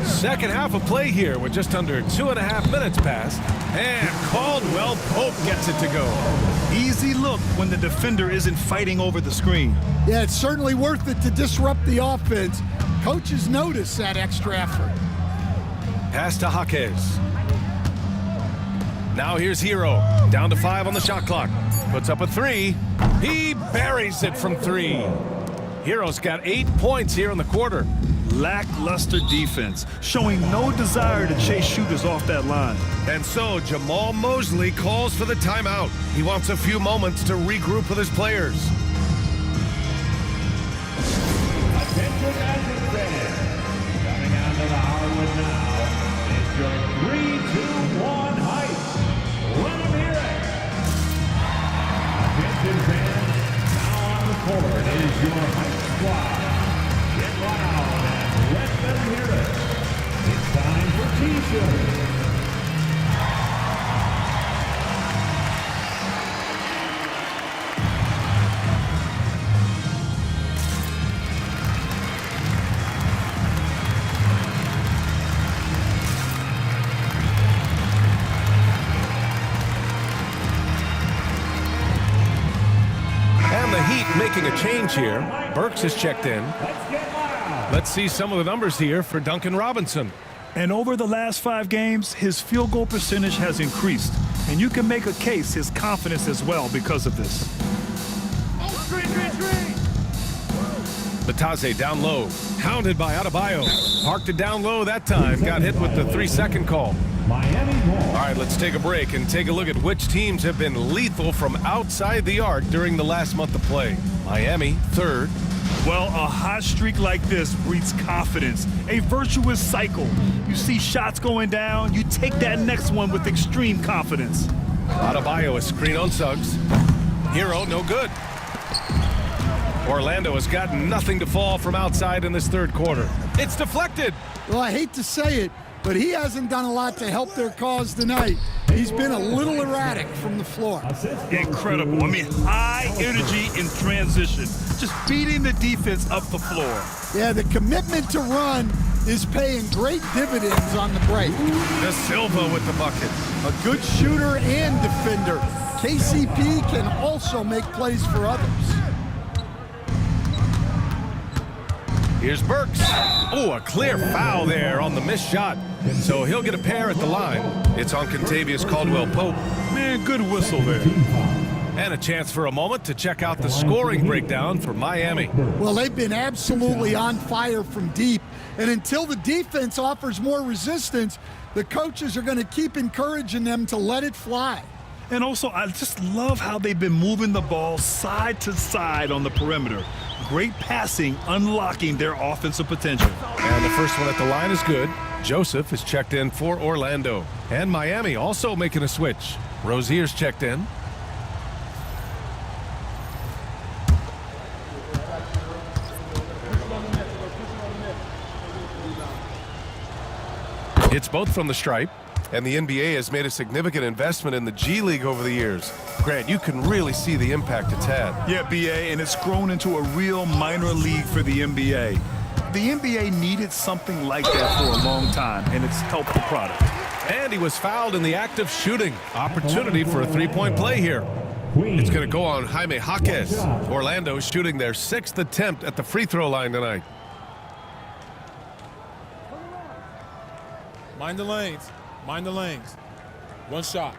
Speaker 1: Second half of play here with just under 2.5 minutes passed. And Caldwell Pope gets it to go.
Speaker 2: Easy look when the defender isn't fighting over the screen.
Speaker 3: Yeah, it's certainly worth it to disrupt the offense. Coaches notice that extra effort.
Speaker 1: Pass to Jaquez. Now here's Hero. Down to 5 on the shot clock. Puts up a 3. He buries it from 3. Hero's got 8 points here in the quarter.
Speaker 2: Lackluster defense, showing no desire to chase shooters off that line.
Speaker 1: And so Jamal Mosley calls for the timeout. He wants a few moments to regroup with his players.
Speaker 5: Attention Magic fans. Coming onto the hardwood now. It's your 3, 2, 1 hype. Let them hear it. Attention fans. Now on the court is your hype squad. Get loud and let them hear it. It's time for T-shirts.
Speaker 1: And the Heat making a change here. Burks has checked in. Let's see some of the numbers here for Duncan Robinson.
Speaker 2: And over the last 5 games, his field goal percentage has increased. And you can make a case his confidence as well because of this.
Speaker 1: Bataze down low. Hounded by Adebayo. Parked it down low that time. Got hit with the 3-second call.
Speaker 5: Miami ball.
Speaker 1: All right, let's take a break and take a look at which teams have been lethal from outside the arc during the last month of play. Miami, 3rd.
Speaker 2: Well, a hot streak like this breeds confidence, a virtuous cycle. You see shots going down, you take that next one with extreme confidence.
Speaker 1: Adebayo, a screen on Suggs. Hero, no good. Orlando has got nothing to fall from outside in this 3rd quarter. It's deflected.
Speaker 3: Well, I hate to say it, but he hasn't done a lot to help their cause tonight. He's been a little erratic from the floor.
Speaker 2: Incredible. I mean, high energy in transition. Just beating the defense up the floor.
Speaker 3: Yeah, the commitment to run is paying great dividends on the break.
Speaker 1: De Silva with the bucket.
Speaker 3: A good shooter and defender. KCP can also make plays for others.
Speaker 1: Here's Burks. Oh, a clear foul there on the missed shot. So he'll get a pair at the line. It's on Contavious Caldwell-Pope.
Speaker 2: Man, good whistle there.
Speaker 1: And a chance for a moment to check out the scoring breakdown for Miami.
Speaker 3: Well, they've been absolutely on fire from deep. And until the defense offers more resistance, the coaches are going to keep encouraging them to let it fly.
Speaker 2: And also, I just love how they've been moving the ball side to side on the perimeter. Great passing, unlocking their offensive potential.
Speaker 1: And the first one at the line is good. Joseph is checked in for Orlando. And Miami also making a switch. Rozier's checked in. It's both from the stripe. And the NBA has made a significant investment in the G League over the years. Grant, you can really see the impact it's had.
Speaker 2: Yeah, BA, and it's grown into a real minor league for the NBA. The NBA needed something like that for a long time, and it's helped the product.
Speaker 1: And he was fouled in the act of shooting. Opportunity for a three-point play here. It's going to go on Jaime Jaquez. Orlando shooting their 6th attempt at the free throw line tonight.
Speaker 9: Mind the lanes. Mind the lanes. One shot.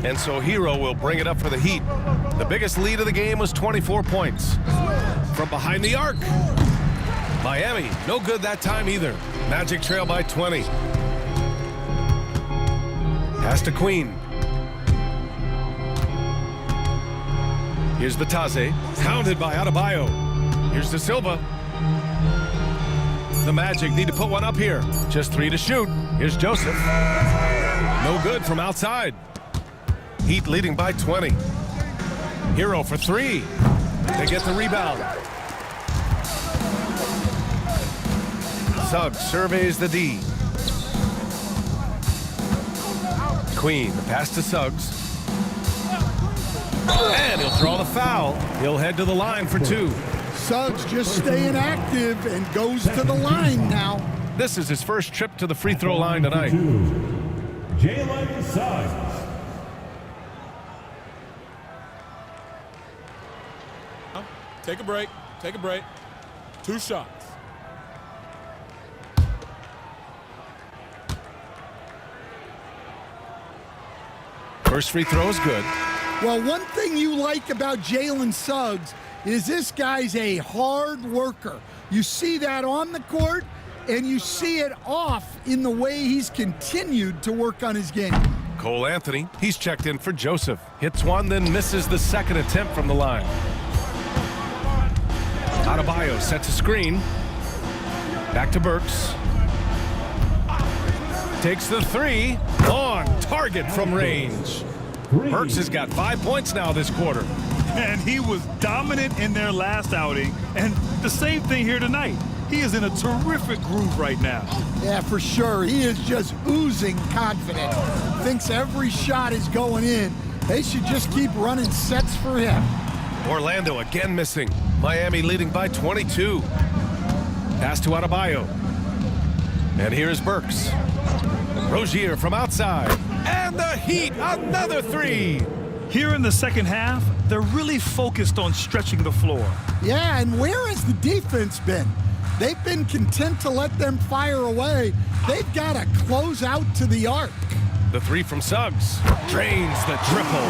Speaker 1: And so Hero will bring it up for the Heat. The biggest lead of the game was 24 points. From behind the arc. Miami, no good that time either. Magic trail by 20. Pass to Queen. Here's Vitazzi, pounded by Adebayo. Here's De Silva. The Magic need to put one up here. Just 3 to shoot. Here's Joseph. No good from outside. Heat leading by 20. Hero for 3. They get the rebound. Suggs surveys the D. Queen, the pass to Suggs. And he'll throw the foul. He'll head to the line for 2.
Speaker 3: Suggs just staying active and goes to the line now.
Speaker 1: This is his first trip to the free throw line tonight.
Speaker 5: Jalen Suggs.
Speaker 9: Take a break. Take a break. 2 shots.
Speaker 1: First free throw is good.
Speaker 3: Well, one thing you like about Jalen Suggs is this guy's a hard worker. You see that on the court, and you see it off in the way he's continued to work on his game.
Speaker 1: Cole Anthony, he's checked in for Joseph. Hits one, then misses the second attempt from the line. Adebayo sets a screen. Back to Burks. Takes the 3. On target from range. Burks has got 5 points now this quarter.
Speaker 2: And he was dominant in their last outing. And the same thing here tonight. He is in a terrific groove right now.
Speaker 3: Yeah, for sure. He is just oozing confidence. Thinks every shot is going in. They should just keep running sets for him.
Speaker 1: Orlando again missing. Miami leading by 22. Pass to Adebayo. And here's Burks. Rozier from outside. And the Heat, another 3.
Speaker 2: Here in the second half, they're really focused on stretching the floor.
Speaker 3: Yeah, and where has the defense been? They've been content to let them fire away. They've got to close out to the arc.
Speaker 1: The 3 from Suggs. Drains the triple.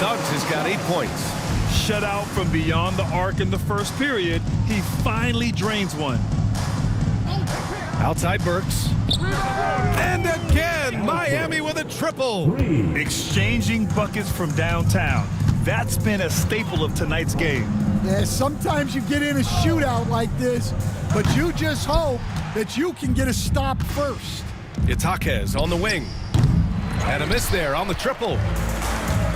Speaker 1: Suggs has got 8 points.
Speaker 2: Shut out from beyond the arc in the first period, he finally drains one.
Speaker 1: Outside Burks. And again, Miami with a triple.
Speaker 2: Exchanging buckets from downtown. That's been a staple of tonight's game.
Speaker 3: Yeah, sometimes you get in a shootout like this, but you just hope that you can get a stop first.
Speaker 1: It's Jaquez on the wing. And a miss there on the triple.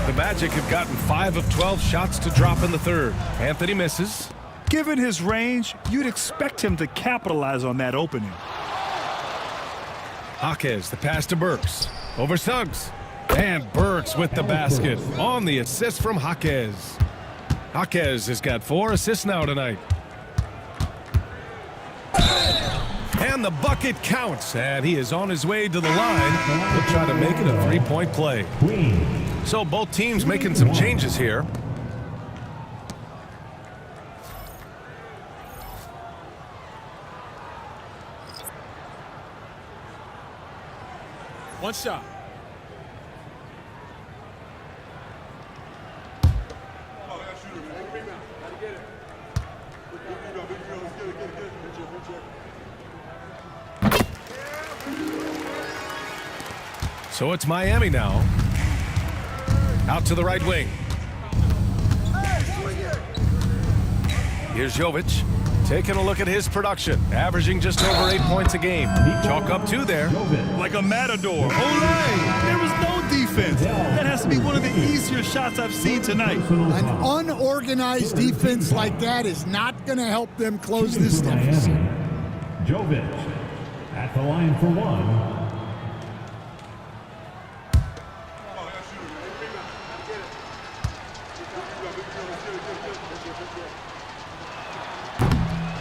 Speaker 1: The Magic have gotten 5 of 12 shots to drop in the third. Anthony misses.
Speaker 2: Given his range, you'd expect him to capitalize on that opening.
Speaker 1: Jaquez, the pass to Burks. Over Suggs. And Burks with the basket on the assist from Jaquez. Jaquez has got 4 assists now tonight. And the bucket counts, and he is on his way to the line. He'll try to make it a 3-point play. So both teams making some changes here.
Speaker 9: One shot.
Speaker 1: So it's Miami now. Out to the right wing. Here's Jovic. Taking a look at his production. Averaging just over 8 points a game. Chalk up 2 there.
Speaker 2: Like a matador. Olay! There was no defense. That has to be one of the easier shots I've seen tonight.
Speaker 3: An unorganized defense like that is not going to help them close this deficit.
Speaker 5: Jovic at the line for 1.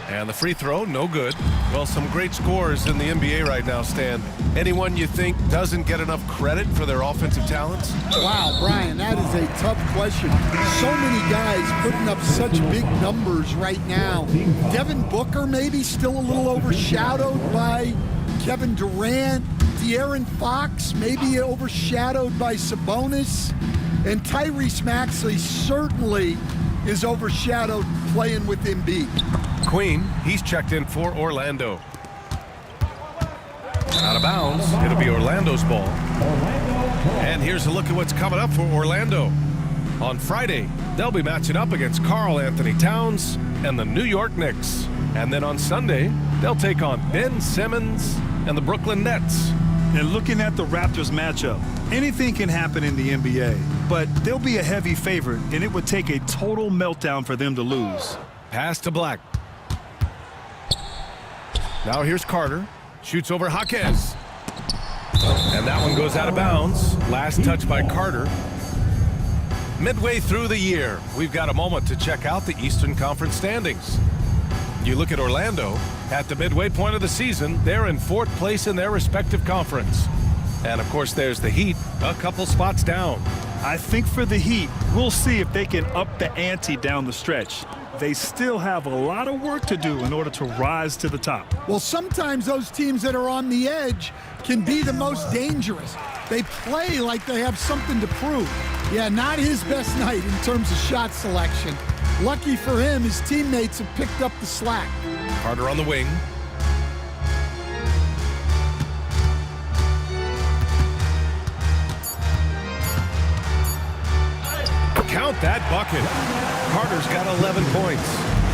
Speaker 1: And the free throw, no good. Well, some great scorers in the NBA right now, Stan. Anyone you think doesn't get enough credit for their offensive talents?
Speaker 3: Wow, Brian, that is a tough question. So many guys putting up such big numbers right now. Devin Booker maybe still a little overshadowed by Kevin Durant, De'Aaron Fox, maybe overshadowed by Sabonis. And Tyrese Maxey certainly is overshadowed playing with Embiid.
Speaker 1: Queen, he's checked in for Orlando. Out of bounds. It'll be Orlando's ball. And here's a look at what's coming up for Orlando. On Friday, they'll be matching up against Karl Anthony Towns and the New York Knicks. And then on Sunday, they'll take on Ben Simmons and the Brooklyn Nets.
Speaker 2: And looking at the Raptors matchup, anything can happen in the NBA, but they'll be a heavy favorite, and it would take a total meltdown for them to lose.
Speaker 1: Pass to Black. Now here's Carter. Shoots over Jaquez. And that one goes out of bounds. Last touch by Carter. Midway through the year, we've got a moment to check out the Eastern Conference standings. You look at Orlando, at the midway point of the season, they're in 4th place in their respective conference. And of course, there's the Heat, a couple spots down.
Speaker 2: I think for the Heat, we'll see if they can up the ante down the stretch. They still have a lot of work to do in order to rise to the top.
Speaker 3: Well, sometimes those teams that are on the edge can be the most dangerous. They play like they have something to prove. Yeah, not his best night in terms of shot selection. Lucky for him, his teammates have picked up the slack.
Speaker 1: Carter on the wing. Count that bucket. Carter's got 11 points.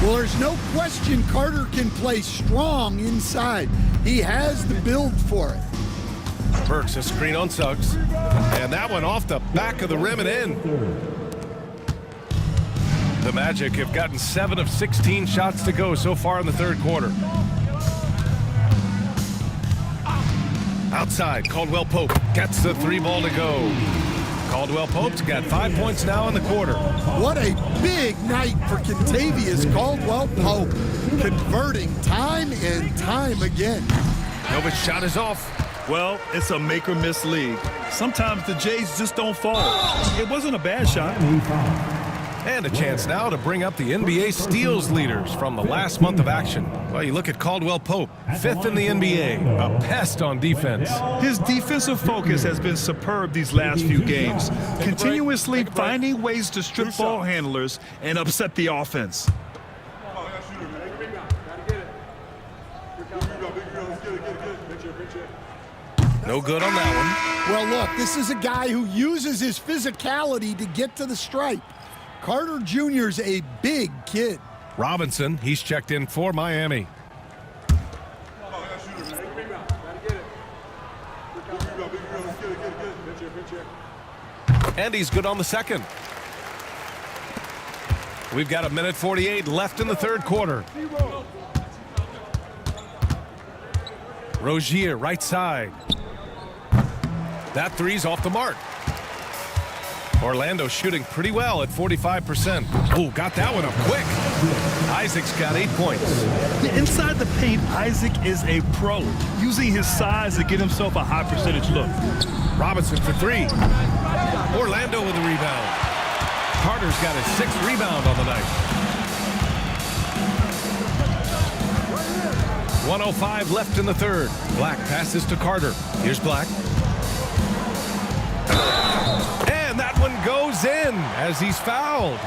Speaker 3: Well, there's no question Carter can play strong inside. He has the build for it.
Speaker 1: Burks a screen on Suggs. And that one off the back of the rim and in. The Magic have gotten 7 of 16 shots to go so far in the third quarter. Outside, Caldwell Pope gets the 3 ball to go. Caldwell Pope's got 5 points now in the quarter.
Speaker 3: What a big night for Kentavious Caldwell Pope, converting time and time again.
Speaker 1: Novic's shot is off.
Speaker 2: Well, it's a make-or-miss league. Sometimes the Jays just don't fall. It wasn't a bad shot.
Speaker 1: And a chance now to bring up the NBA steals leaders from the last month of action. Well, you look at Caldwell Pope, 5th in the NBA, a pest on defense.
Speaker 2: His defensive focus has been superb these last few games, continuously finding ways to strip ball handlers and upset the offense.
Speaker 1: No good on that
Speaker 3: Well, look, this is a guy who uses his physicality to get to the stripe. Carter Jr.'s a big kid.
Speaker 1: one. Robinson, he's checked in for Miami. And he's good on the second. We've got 1:48 left in the third quarter. Rozier, right side. That three's off the mark. Orlando shooting pretty well at 45%. Oh, got that one up quick. Isaac's got 8 points.
Speaker 2: Inside the paint, Isaac is a pro, using his size to get himself a high percentage look.
Speaker 1: Robinson for 3. Orlando with a rebound. Carter's got his 6th rebound on the night. 1:05 left in the third. Black passes to Carter. Here's Black. And that one goes in as he's fouled.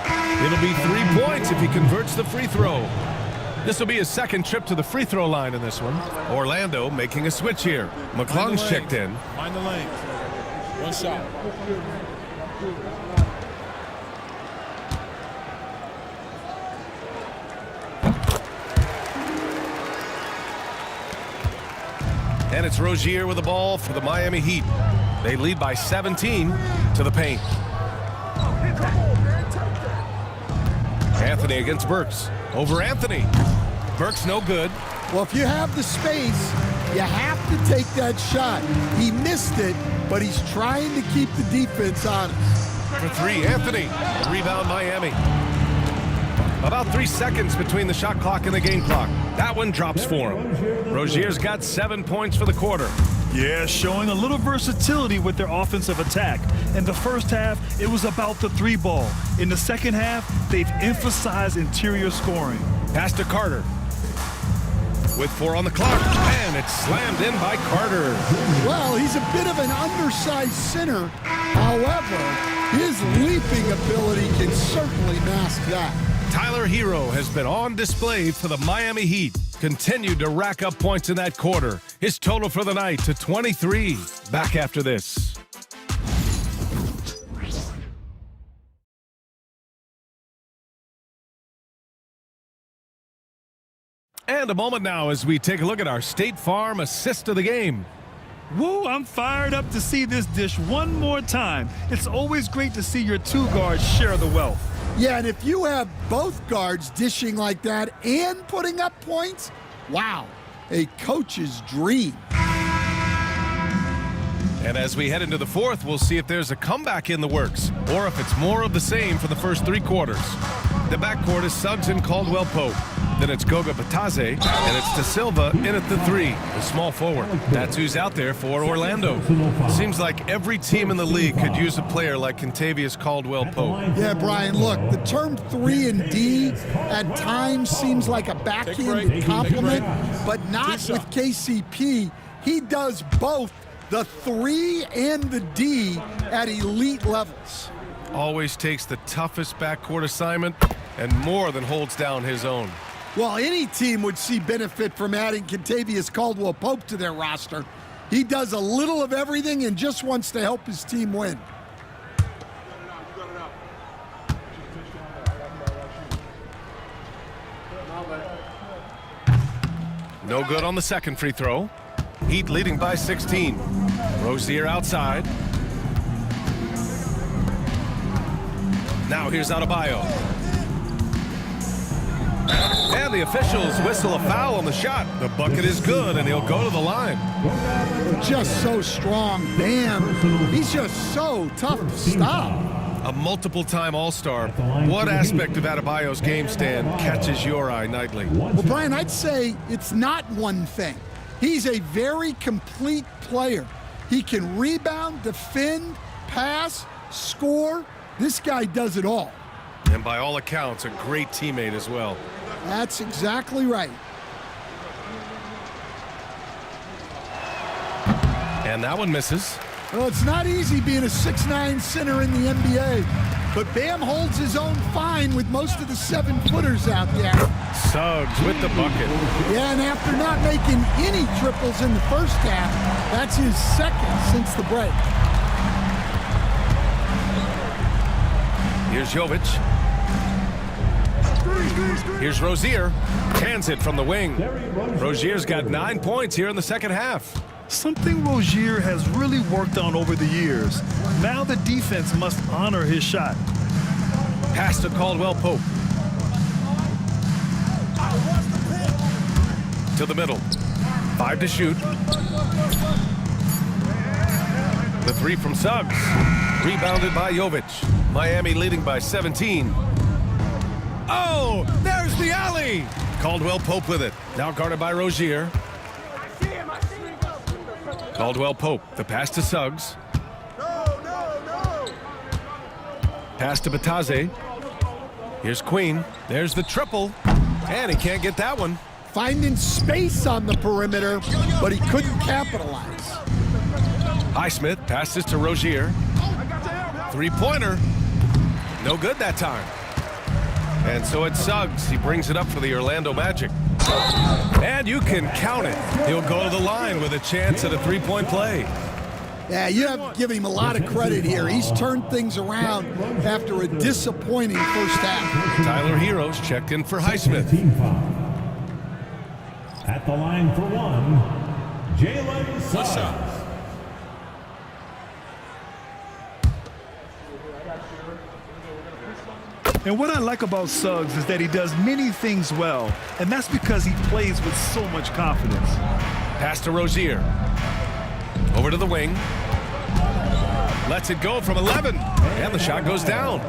Speaker 1: It'll be 3 points if he converts the free throw. This will be his second trip to the free throw line in this one. Orlando making a switch here. McClung's checked in.
Speaker 9: Find the lane. One shot.
Speaker 1: And it's Rozier with the ball for the Miami Heat. They lead by 17 to the paint. Anthony against Burks. Over Anthony. Burks no good.
Speaker 3: Well, if you have the space, you have to take that shot. He missed it, but he's trying to keep the defense honest.
Speaker 1: For 3, Anthony. Rebound Miami. About 3 seconds between the shot clock and the game clock. That one drops for him. Rozier's got 7 points for the quarter.
Speaker 2: Yeah, showing a little versatility with their offensive attack. In the first half, it was about the 3 ball. In the second half, they've emphasized interior scoring.
Speaker 1: Pass to Carter. with 4 on the clock, and it's slammed in by Carter.
Speaker 3: Well, he's a bit of an undersized center. However, his leaping ability can certainly mask that.
Speaker 1: Tyler Hero has been on display for the Miami Heat. Continued to rack up points in that quarter. His total for the night to 23. Back after this. And a moment now as we take a look at our State Farm assist of the game.
Speaker 2: Woo, I'm fired up to see this dish one more time. It's always great to see your two guards share the wealth.
Speaker 3: Yeah, and if you have both guards dishing like that and putting up points, wow, a coach's dream.
Speaker 1: And as we head into the fourth, we'll see if there's a comeback in the works or if it's more of the same for the first 3 quarters. The backcourt is Suggs and Caldwell Pope. Then it's Goga Batadze, and it's De Silva in at the 3, the small forward. That's who's out there for Orlando. Seems like every team in the league could use a player like Kentavious Caldwell Pope.
Speaker 3: Yeah, Brian, look, the term 3 and D at times seems like a backhanded compliment, but not with KCP. He does both the 3 and the D at elite levels.
Speaker 1: Always takes the toughest backcourt assignment and more than holds down his own.
Speaker 3: Well, any team would see benefit from adding Kentavious Caldwell Pope to their roster. He does a little of everything and just wants to help his team win.
Speaker 1: No good on the second free throw. Heat leading by 16. Rozier outside. Now here's Adebayo. And the officials whistle a foul on the shot. The bucket is good, and he'll go to the line.
Speaker 3: Just so strong. Bam. He's just so tough to stop.
Speaker 1: A multiple-time All-Star. What aspect of Adebayo's game, Stan, catches your eye nightly?
Speaker 3: Well, Brian, I'd say it's not one thing. He's a very complete player. He can rebound, defend, pass, score. This guy does it all.
Speaker 1: And by all accounts, a great teammate as well.
Speaker 3: That's exactly right.
Speaker 1: And that one misses.
Speaker 3: Well, it's not easy being a 6'9" center in the NBA, but Bam holds his own fine with most of the 7-footers out there.
Speaker 1: Suggs with the bucket.
Speaker 3: Yeah, and after not making any triples in the first half, that's his second since the break.
Speaker 1: Here's Jovic. Here's Rozier. Hands it from the wing. Rozier's got 9 points here in the second half.
Speaker 2: Something Rozier has really worked on over the years. Now the defense must honor his shot.
Speaker 1: Pass to Caldwell Pope. To the middle. 5 to shoot. The 3 from Suggs. Rebounded by Jovic. Miami leading by 17. Oh, there's the alley. Caldwell Pope with it. Now guarded by Rozier. Caldwell Pope, the pass to Suggs. Pass to Batadze. Here's Queen. There's the triple. And he can't get that one.
Speaker 3: Finding space on the perimeter, but he couldn't capitalize.
Speaker 1: Highsmith passes to Rozier. 3-pointer. No good that time. And so it's Suggs. He brings it up for the Orlando Magic. And you can count it. He'll go to the line with a chance at a 3-point play.
Speaker 3: Yeah, you have to give him a lot of credit here. He's turned things around after a disappointing first half.
Speaker 1: Tyler Hero's checked in for Highsmith.
Speaker 5: At the line for one, Jalen Suggs.
Speaker 2: And what I like about Suggs is that he does many things well, and that's because he plays with so much confidence.
Speaker 1: Pass to Rozier. Over to the wing. Lets it go from 11. And the shot goes down.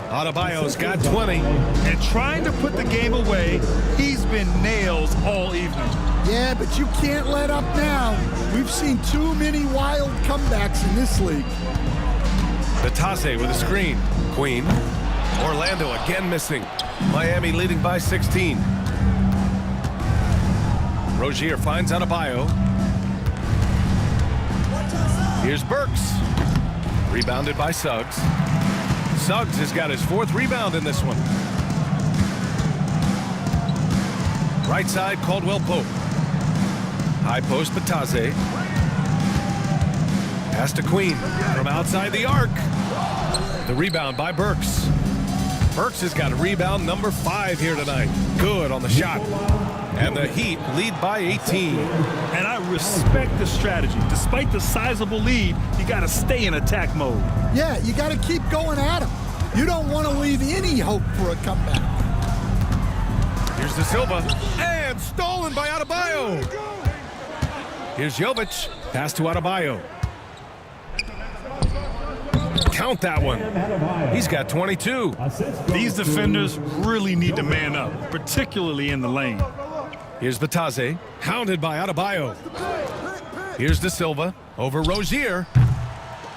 Speaker 1: Adebayo's got 20.
Speaker 2: And trying to put the game away, he's been nails all evening.
Speaker 3: Yeah, but you can't let up now. We've seen too many wild comebacks in this league.
Speaker 1: Batadze with a screen. Queen. Orlando again missing. Miami leading by 16. Rozier finds Adebayo. Here's Burks. Rebounded by Suggs. Suggs has got his 4th rebound in this one. Right side, Caldwell Pope. High post, Batase. Pass to Queen from outside the arc. The rebound by Burks. Burks has got a rebound number 5 here tonight. Good on the shot. And the Heat lead by 18.
Speaker 2: And I respect the strategy. Despite the sizable lead, you got to stay in attack mode.
Speaker 3: Yeah, you got to keep going at him. You don't want to leave any hope for a comeback.
Speaker 1: Here's De Silva. And stolen by Adebayo. Here's Jovic. Pass to Adebayo. Count that one. He's got 22.
Speaker 2: These defenders really need to man up, particularly in the lane.
Speaker 1: Here's Batase, hounded by Adebayo. Here's De Silva over Rozier.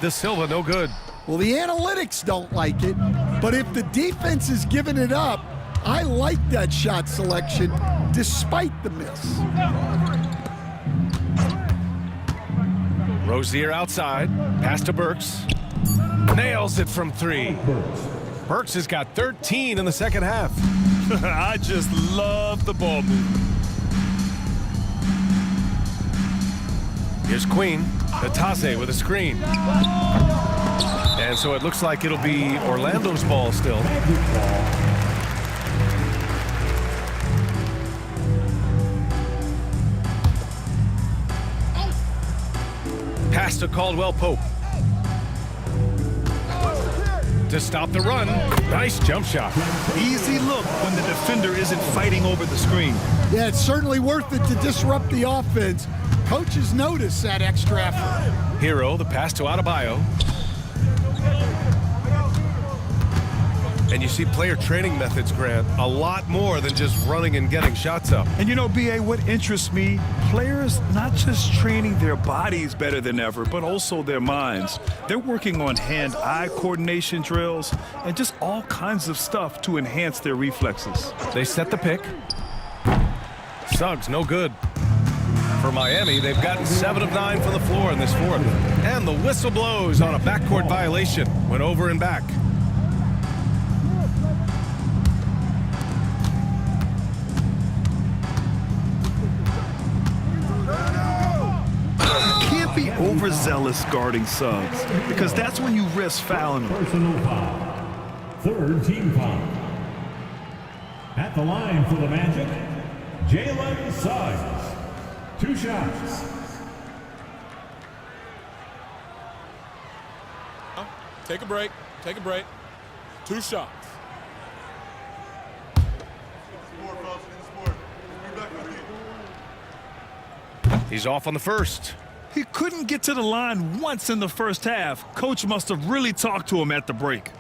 Speaker 1: De Silva no good.
Speaker 3: Well, the analytics don't like it, but if the defense is giving it up, I like that shot selection despite the miss.
Speaker 1: Rozier outside, pass to Burks. Nails it from 3. Burks has got 13 in the second half.
Speaker 2: I just love the ball movement.
Speaker 1: Here's Queen. Batase with a screen. And so it looks like it'll be Orlando's ball still. Pass to Caldwell Pope. To stop the run. Nice jump shot.
Speaker 2: Easy look when the defender isn't fighting over the screen.
Speaker 3: Yeah, it's certainly worth it to disrupt the offense. Coaches notice that extra effort.
Speaker 1: Hero, the pass to Adebayo. And you see player training methods, Grant, a lot more than just running and getting shots up.
Speaker 2: And you know, BA, what interests me, players not just training their bodies better than ever, but also their minds. They're working on hand-eye coordination drills and just all kinds of stuff to enhance their reflexes.
Speaker 1: They set the pick. Suggs, no good. For Miami, they've gotten 7 of 9 from the floor in this 4th. And the whistle blows on a backcourt violation. Went over and back.
Speaker 2: Can't be overzealous guarding Suggs, because that's when you risk fouling them.
Speaker 5: Personal foul. 3rd team foul. At the line for the Magic, Jalen Suggs. 2 shots.
Speaker 9: Take a break. Take a break. 2 shots.
Speaker 1: He's off on the first.
Speaker 2: He couldn't get to the line once in the first half. Coach must have really talked to him at the break.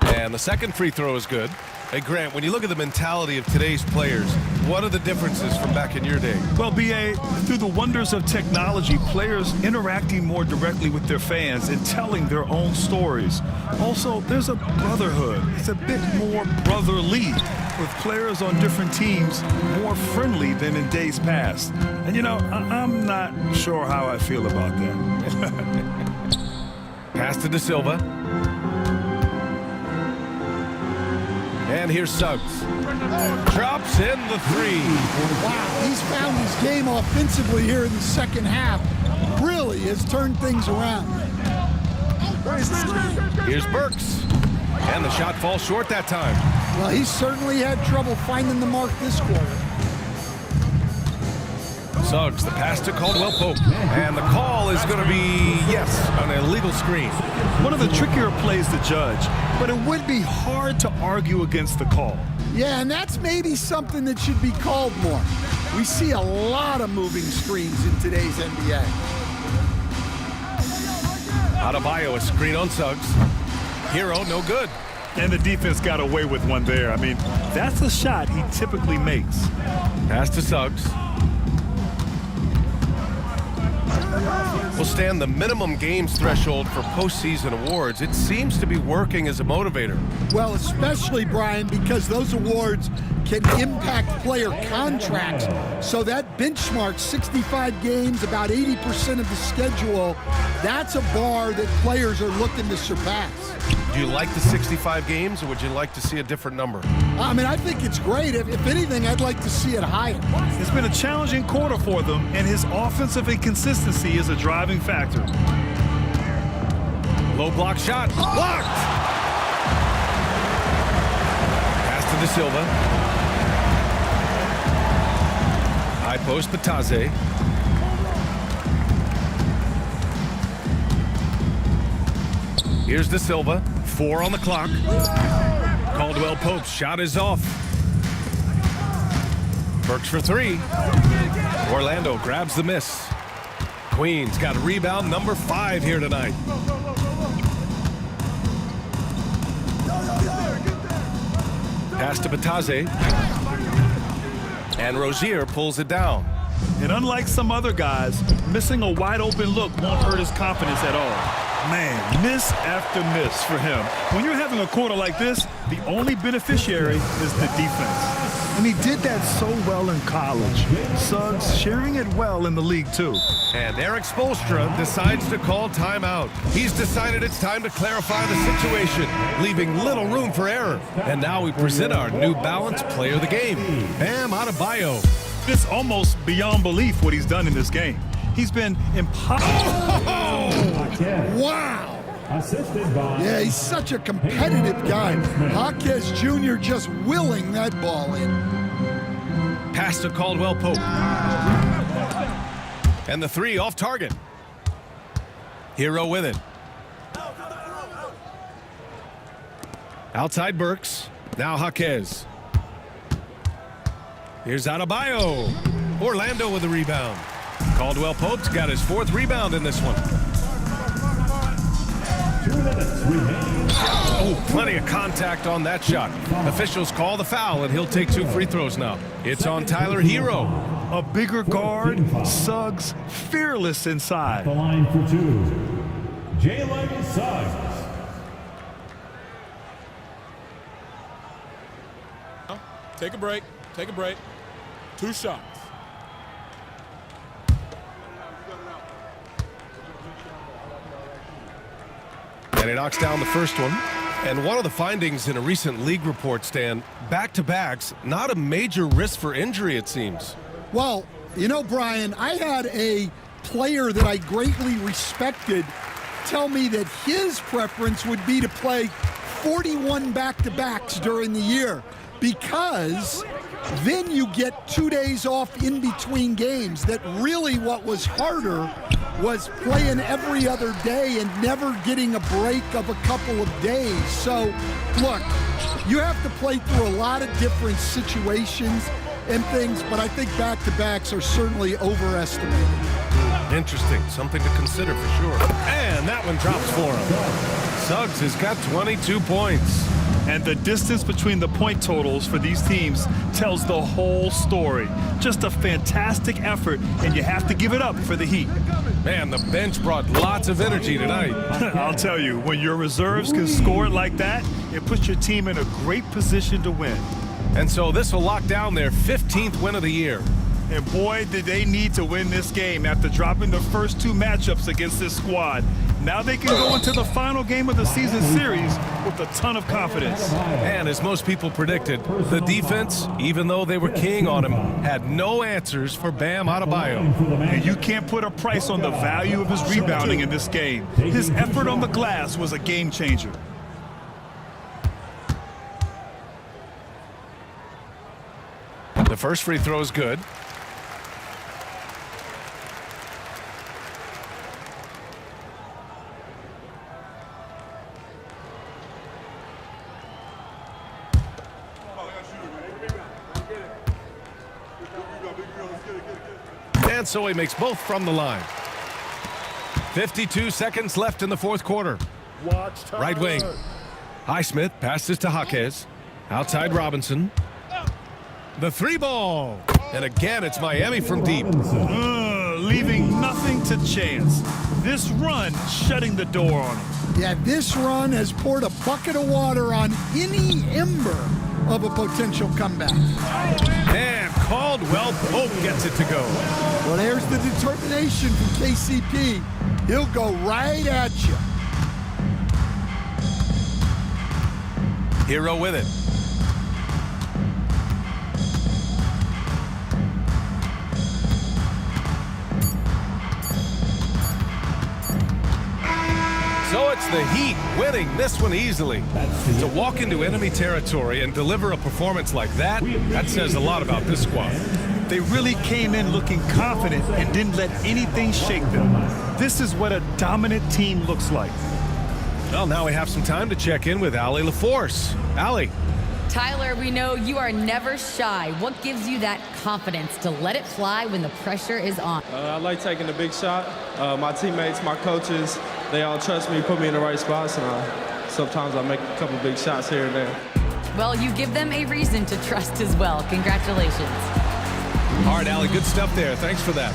Speaker 1: And the second free throw is good. Hey, Grant, when you look at the mentality of today's players, what are the differences from back in your day?
Speaker 2: Well, BA, through the wonders of technology, players interacting more directly with their fans and telling their own stories. Also, there's a brotherhood. It's a bit more brotherly, with players on different teams more friendly than in days past. And, you know, I'm not sure how I feel about that.
Speaker 1: Pass to De Silva. And here's Suggs. Drops in the 3.
Speaker 3: Wow, he's found his game offensively here in the second half. Really has turned things around.
Speaker 1: Here's Burks. And the shot falls short that time.
Speaker 3: Well, he certainly had trouble finding the mark this quarter.
Speaker 1: Suggs, the pass to Caldwell Pope. And the call is going to be, yes, an illegal screen.
Speaker 2: One of the trickier plays to judge, but it would be hard to argue against the call.
Speaker 3: Yeah, and that's maybe something that should be called more. We see a lot of moving screens in today's NBA.
Speaker 1: Adebayo, a screen on Suggs. Hero, no good.
Speaker 2: And the defense got away with one there. I mean, that's a shot he typically makes.
Speaker 1: Pass to Suggs. Well, Stan, the minimum games threshold for postseason awards, it seems to be working as a motivator.
Speaker 3: Well, especially, Brian, because those awards can impact player contracts. So that benchmark, 65 games, about 80% of the schedule, that's a bar that players are looking to surpass.
Speaker 1: Do you like the 65 games, or would you like to see a different number?
Speaker 3: I mean, I think it's great. If anything, I'd like to see it higher.
Speaker 2: It's been a challenging quarter for them, and his offensive inconsistency is a driving factor.
Speaker 1: Low block shot. Blocked! Pass to De Silva. High post, Batazze. Here's De Silva. 4 on the clock. Caldwell Pope's shot is off. Burks for 3. Orlando grabs the miss. Queens got rebound number 5 here tonight. Pass to Batazze. And Rozier pulls it down.
Speaker 2: And unlike some other guys, missing a wide open look won't hurt his confidence at all. Man, miss after miss for him. When you're having a quarter like this, the only beneficiary is the defense. And he did that so well in college. Suggs sharing it well in the league, too.
Speaker 1: And Eric Spoelstra decides to call timeout. He's decided it's time to clarify the situation, leaving little room for error. And now we present our New Balance Player of the Game, Bam Adebayo.
Speaker 2: It's almost beyond belief what he's done in this game. He's been impossible.
Speaker 3: Wow.
Speaker 5: Assisted by.
Speaker 3: Yeah, he's such a competitive guy. Jaquez Jr. just willing that ball in.
Speaker 1: Pass to Caldwell Pope. And the 3 off target. Hero with it. Outside Burks. Now Jaquez. Here's Adebayo. Orlando with the rebound. Caldwell Pope's got his 4th rebound in this one.
Speaker 5: 2 minutes remaining.
Speaker 1: Oh, plenty of contact on that shot. Officials call the foul, and he'll take 2 free throws now. It's on Tyler Hero.
Speaker 2: A bigger guard, Suggs, fearless inside.
Speaker 5: The line for 2. Jalen Suggs.
Speaker 9: Take a break. Take a break. 2 shots.
Speaker 1: And he knocks down the first one. And one of the findings in a recent league report, Stan, back-to-backs, not a major risk for injury, it seems.
Speaker 3: Well, you know, Brian, I had a player that I greatly respected tell me that his preference would be to play 41 back-to-backs during the year, because then you get 2 days off in between games. That really what was harder was playing every other day and never getting a break of a couple of days. So, look, you have to play through a lot of different situations and things, but I think back-to-backs are certainly overestimated.
Speaker 1: Interesting. Something to consider for sure. And that one drops for him. Suggs has got 22 points.
Speaker 2: And the distance between the point totals for these teams tells the whole story. Just a fantastic effort, and you have to give it up for the Heat.
Speaker 1: Man, the bench brought lots of energy tonight.
Speaker 2: I'll tell you, when your reserves can score it like that, it puts your team in a great position to win.
Speaker 1: And so this will lock down their 15th win of the year.
Speaker 2: And boy, did they need to win this game after dropping the first 2 matchups against this squad. Now they can go into the final game of the season series with a ton of confidence.
Speaker 1: And as most people predicted, the defense, even though they were keying on him, had no answers for Bam Adebayo.
Speaker 2: And you can't put a price on the value of his rebounding in this game. His effort on the glass was a game changer.
Speaker 1: The first free throw is good. And so he makes both from the line. 52 seconds left in the 4th quarter. Right wing. Highsmith passes to Jaquez. Outside Robinson. The 3 ball. And again, it's Miami from deep.
Speaker 2: leaving nothing to chance. This run shutting the door on him.
Speaker 3: Yeah, this run has poured a bucket of water on any ember of a potential comeback.
Speaker 1: And Caldwell Pope gets it to go.
Speaker 3: Well, there's the determination from KCP. He'll go right at you.
Speaker 1: Hero with it. So it's the Heat winning this one easily. To walk into enemy territory and deliver a performance like that, that says a lot about this squad.
Speaker 2: They really came in looking confident and didn't let anything shake them. This is what a dominant team looks like.
Speaker 1: Well, now we have some time to check in with Allie LaForce. Allie.
Speaker 6: Tyler, we know you are never shy. What gives you that confidence to let it fly when the pressure is on?
Speaker 10: I like taking the big shot. My teammates, my coaches, they all trust me, put me in the right spots, and sometimes I make a couple big shots here and there.
Speaker 6: Well, you give them a reason to trust as well. Congratulations.
Speaker 1: All right, Allie, good stuff there. Thanks for that.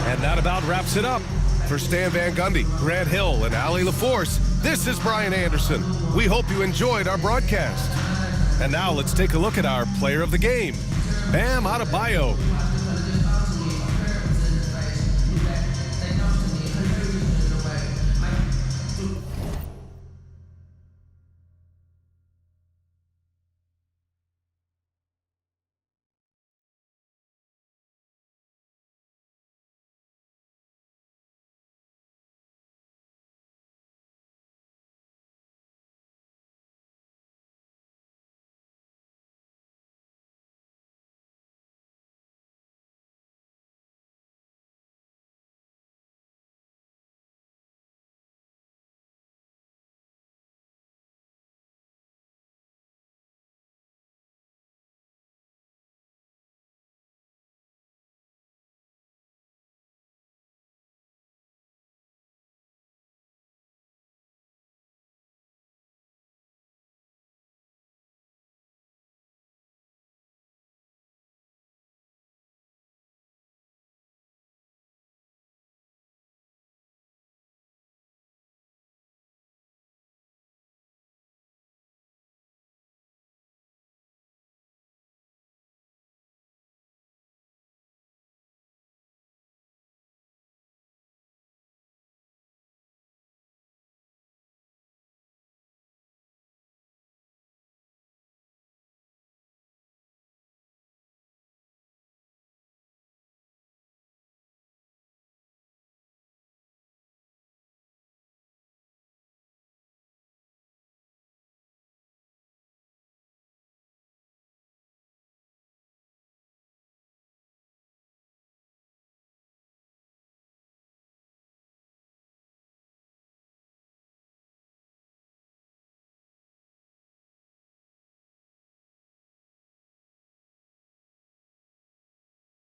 Speaker 1: And that about wraps it up. For Stan Van Gundy, Grant Hill, and Allie LaForce, this is Brian Anderson. We hope you enjoyed our broadcast. And now let's take a look at our player of the game, Bam Adebayo.